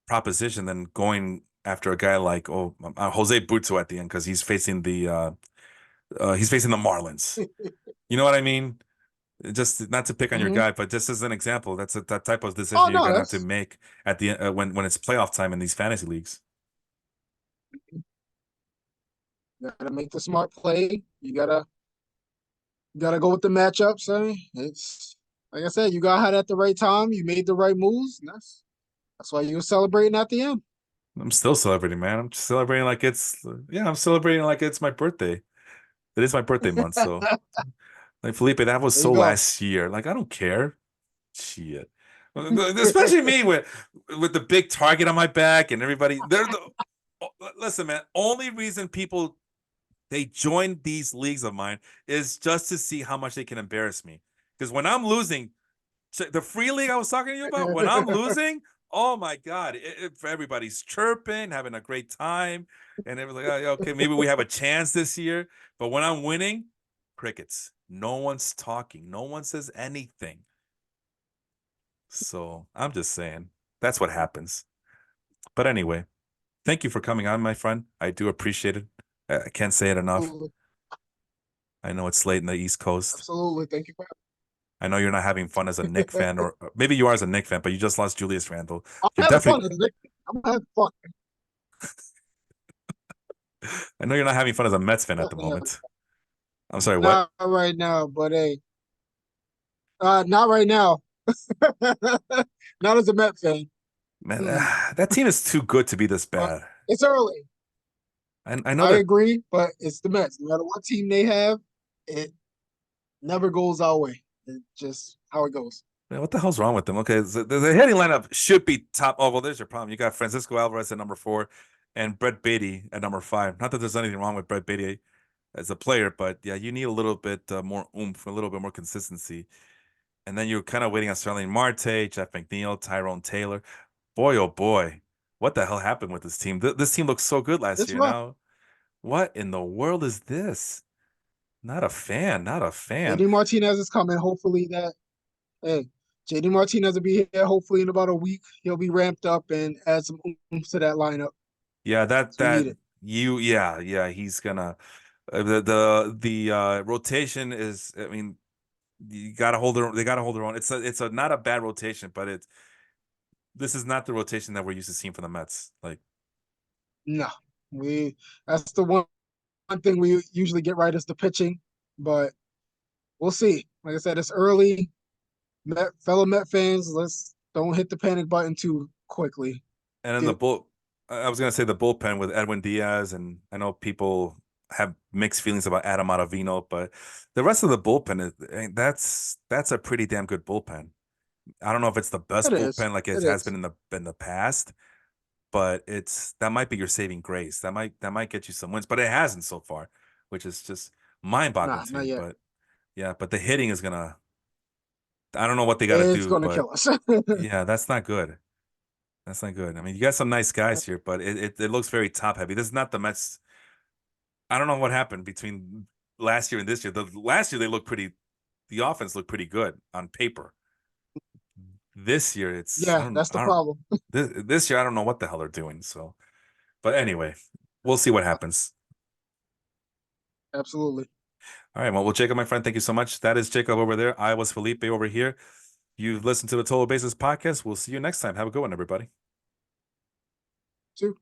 proposition than going after a guy like Jose Butzo at the end because he's facing the Marlins. You know what I mean? Just not to pick on your Hmm. guy, but just as an example, that type of Oh decision you're no, gonna have to that's make at the when it's playoff time in these fantasy leagues. you gotta make the smart play. You gotta go with the matchups. I mean, it's like I said, you got hot at the right time. You made the right moves. And that's why you were celebrating at the end. I'm still celebrating, man. I'm just celebrating like I'm celebrating like it's my birthday. It is my birthday month, so like Felipe, that was There you so go. last year. Like I don't care. Shit. Especially me with the big target on my back and everybody. Listen, man. Only reason people they join these leagues of mine is just to see how much they can embarrass me. Because when I'm losing, the free league I was talking to you about, when I'm losing, oh my God, everybody's chirping, having a great time. And everyone's like, oh, okay, maybe we have a chance this year. But when I'm winning, crickets. No one's talking. No one says anything. So I'm just saying that's what happens. But anyway, thank you for coming on, my friend. I do appreciate it. I can't say it enough. Absolutely. I know it's late in the East Coast. Absolutely. Thank you for I know you're not having fun as a Nick fan, or maybe you are as a Nick fan, but you just lost Julius Randle. I'm You're having fun. definitely, Nick. I'm having fun. I know you're not having fun as a Mets fan at the Definitely having moment. I'm sorry, what? not right now, but hey, not right now. Not as a Met fan. Man, Mm. that team is too good to be this But bad. it's early. I know I that. agree, but it's the Mets. No matter what team they have, it never goes our way. It's just how it goes. Man, what the hell's wrong with them? Okay, so the hitting lineup should be top. Oh, well, there's your problem. You got Francisco Alvarez at number 4 and Brett Beatty at number 5. Not that there's anything wrong with Brett Beatty. as a player, but yeah, you need a little bit more oomph, a little bit more consistency. And then you're kind of waiting on Sterling Marte, Jeff McNeil, Tyrone Taylor. Boy, oh boy, what the hell happened with this team? This team looked so good last It's year. rough. Now, what in the world is this? Not a fan, not a fan. JD Martinez is coming. Hopefully that hey, JD Martinez will be here hopefully in about a week. He'll be ramped up and add some oomph to that lineup. Yeah, that So we need that it. yeah, he's gonna rotation is. I mean, you gotta hold their they gotta hold their own. It's a not a bad rotation, but this is not the rotation that we're used to seeing from the Mets. Like, No. We that's the one thing we usually get right is the pitching, but we'll see. Like I said, it's early. Fellow Met fans, let's don't hit the panic button too quickly. and then Get I was gonna say the bullpen with Edwin Diaz, and I know people have mixed feelings about Adam Ottavino, but the rest of the bullpen that's a pretty damn good bullpen. I don't know if it's the it best is. bullpen like it It has is. been in the past, but that might be your saving grace. That might get you some wins, but it hasn't so far, which is just mind-boggling Nah, to not me. yet. But yeah, but the hitting is gonna. I don't know what they got to It's do, gonna but kill us. yeah, that's not good. That's not good. I mean, you got some nice guys here, but it looks very top heavy. This is not the Mets. I don't know what happened between last year and this year. The last year they looked pretty. The offense looked pretty good on paper. This year it's Yeah, that's the problem. this year I don't know what the hell they're doing. So, but anyway, we'll see what happens. Absolutely. All right. Well, Jacob, my friend, thank you so much. That is Jacob over there. I was Felipe over here. You've listened to the Total Basis podcast. We'll see you next time. Have a good one, everybody. Too.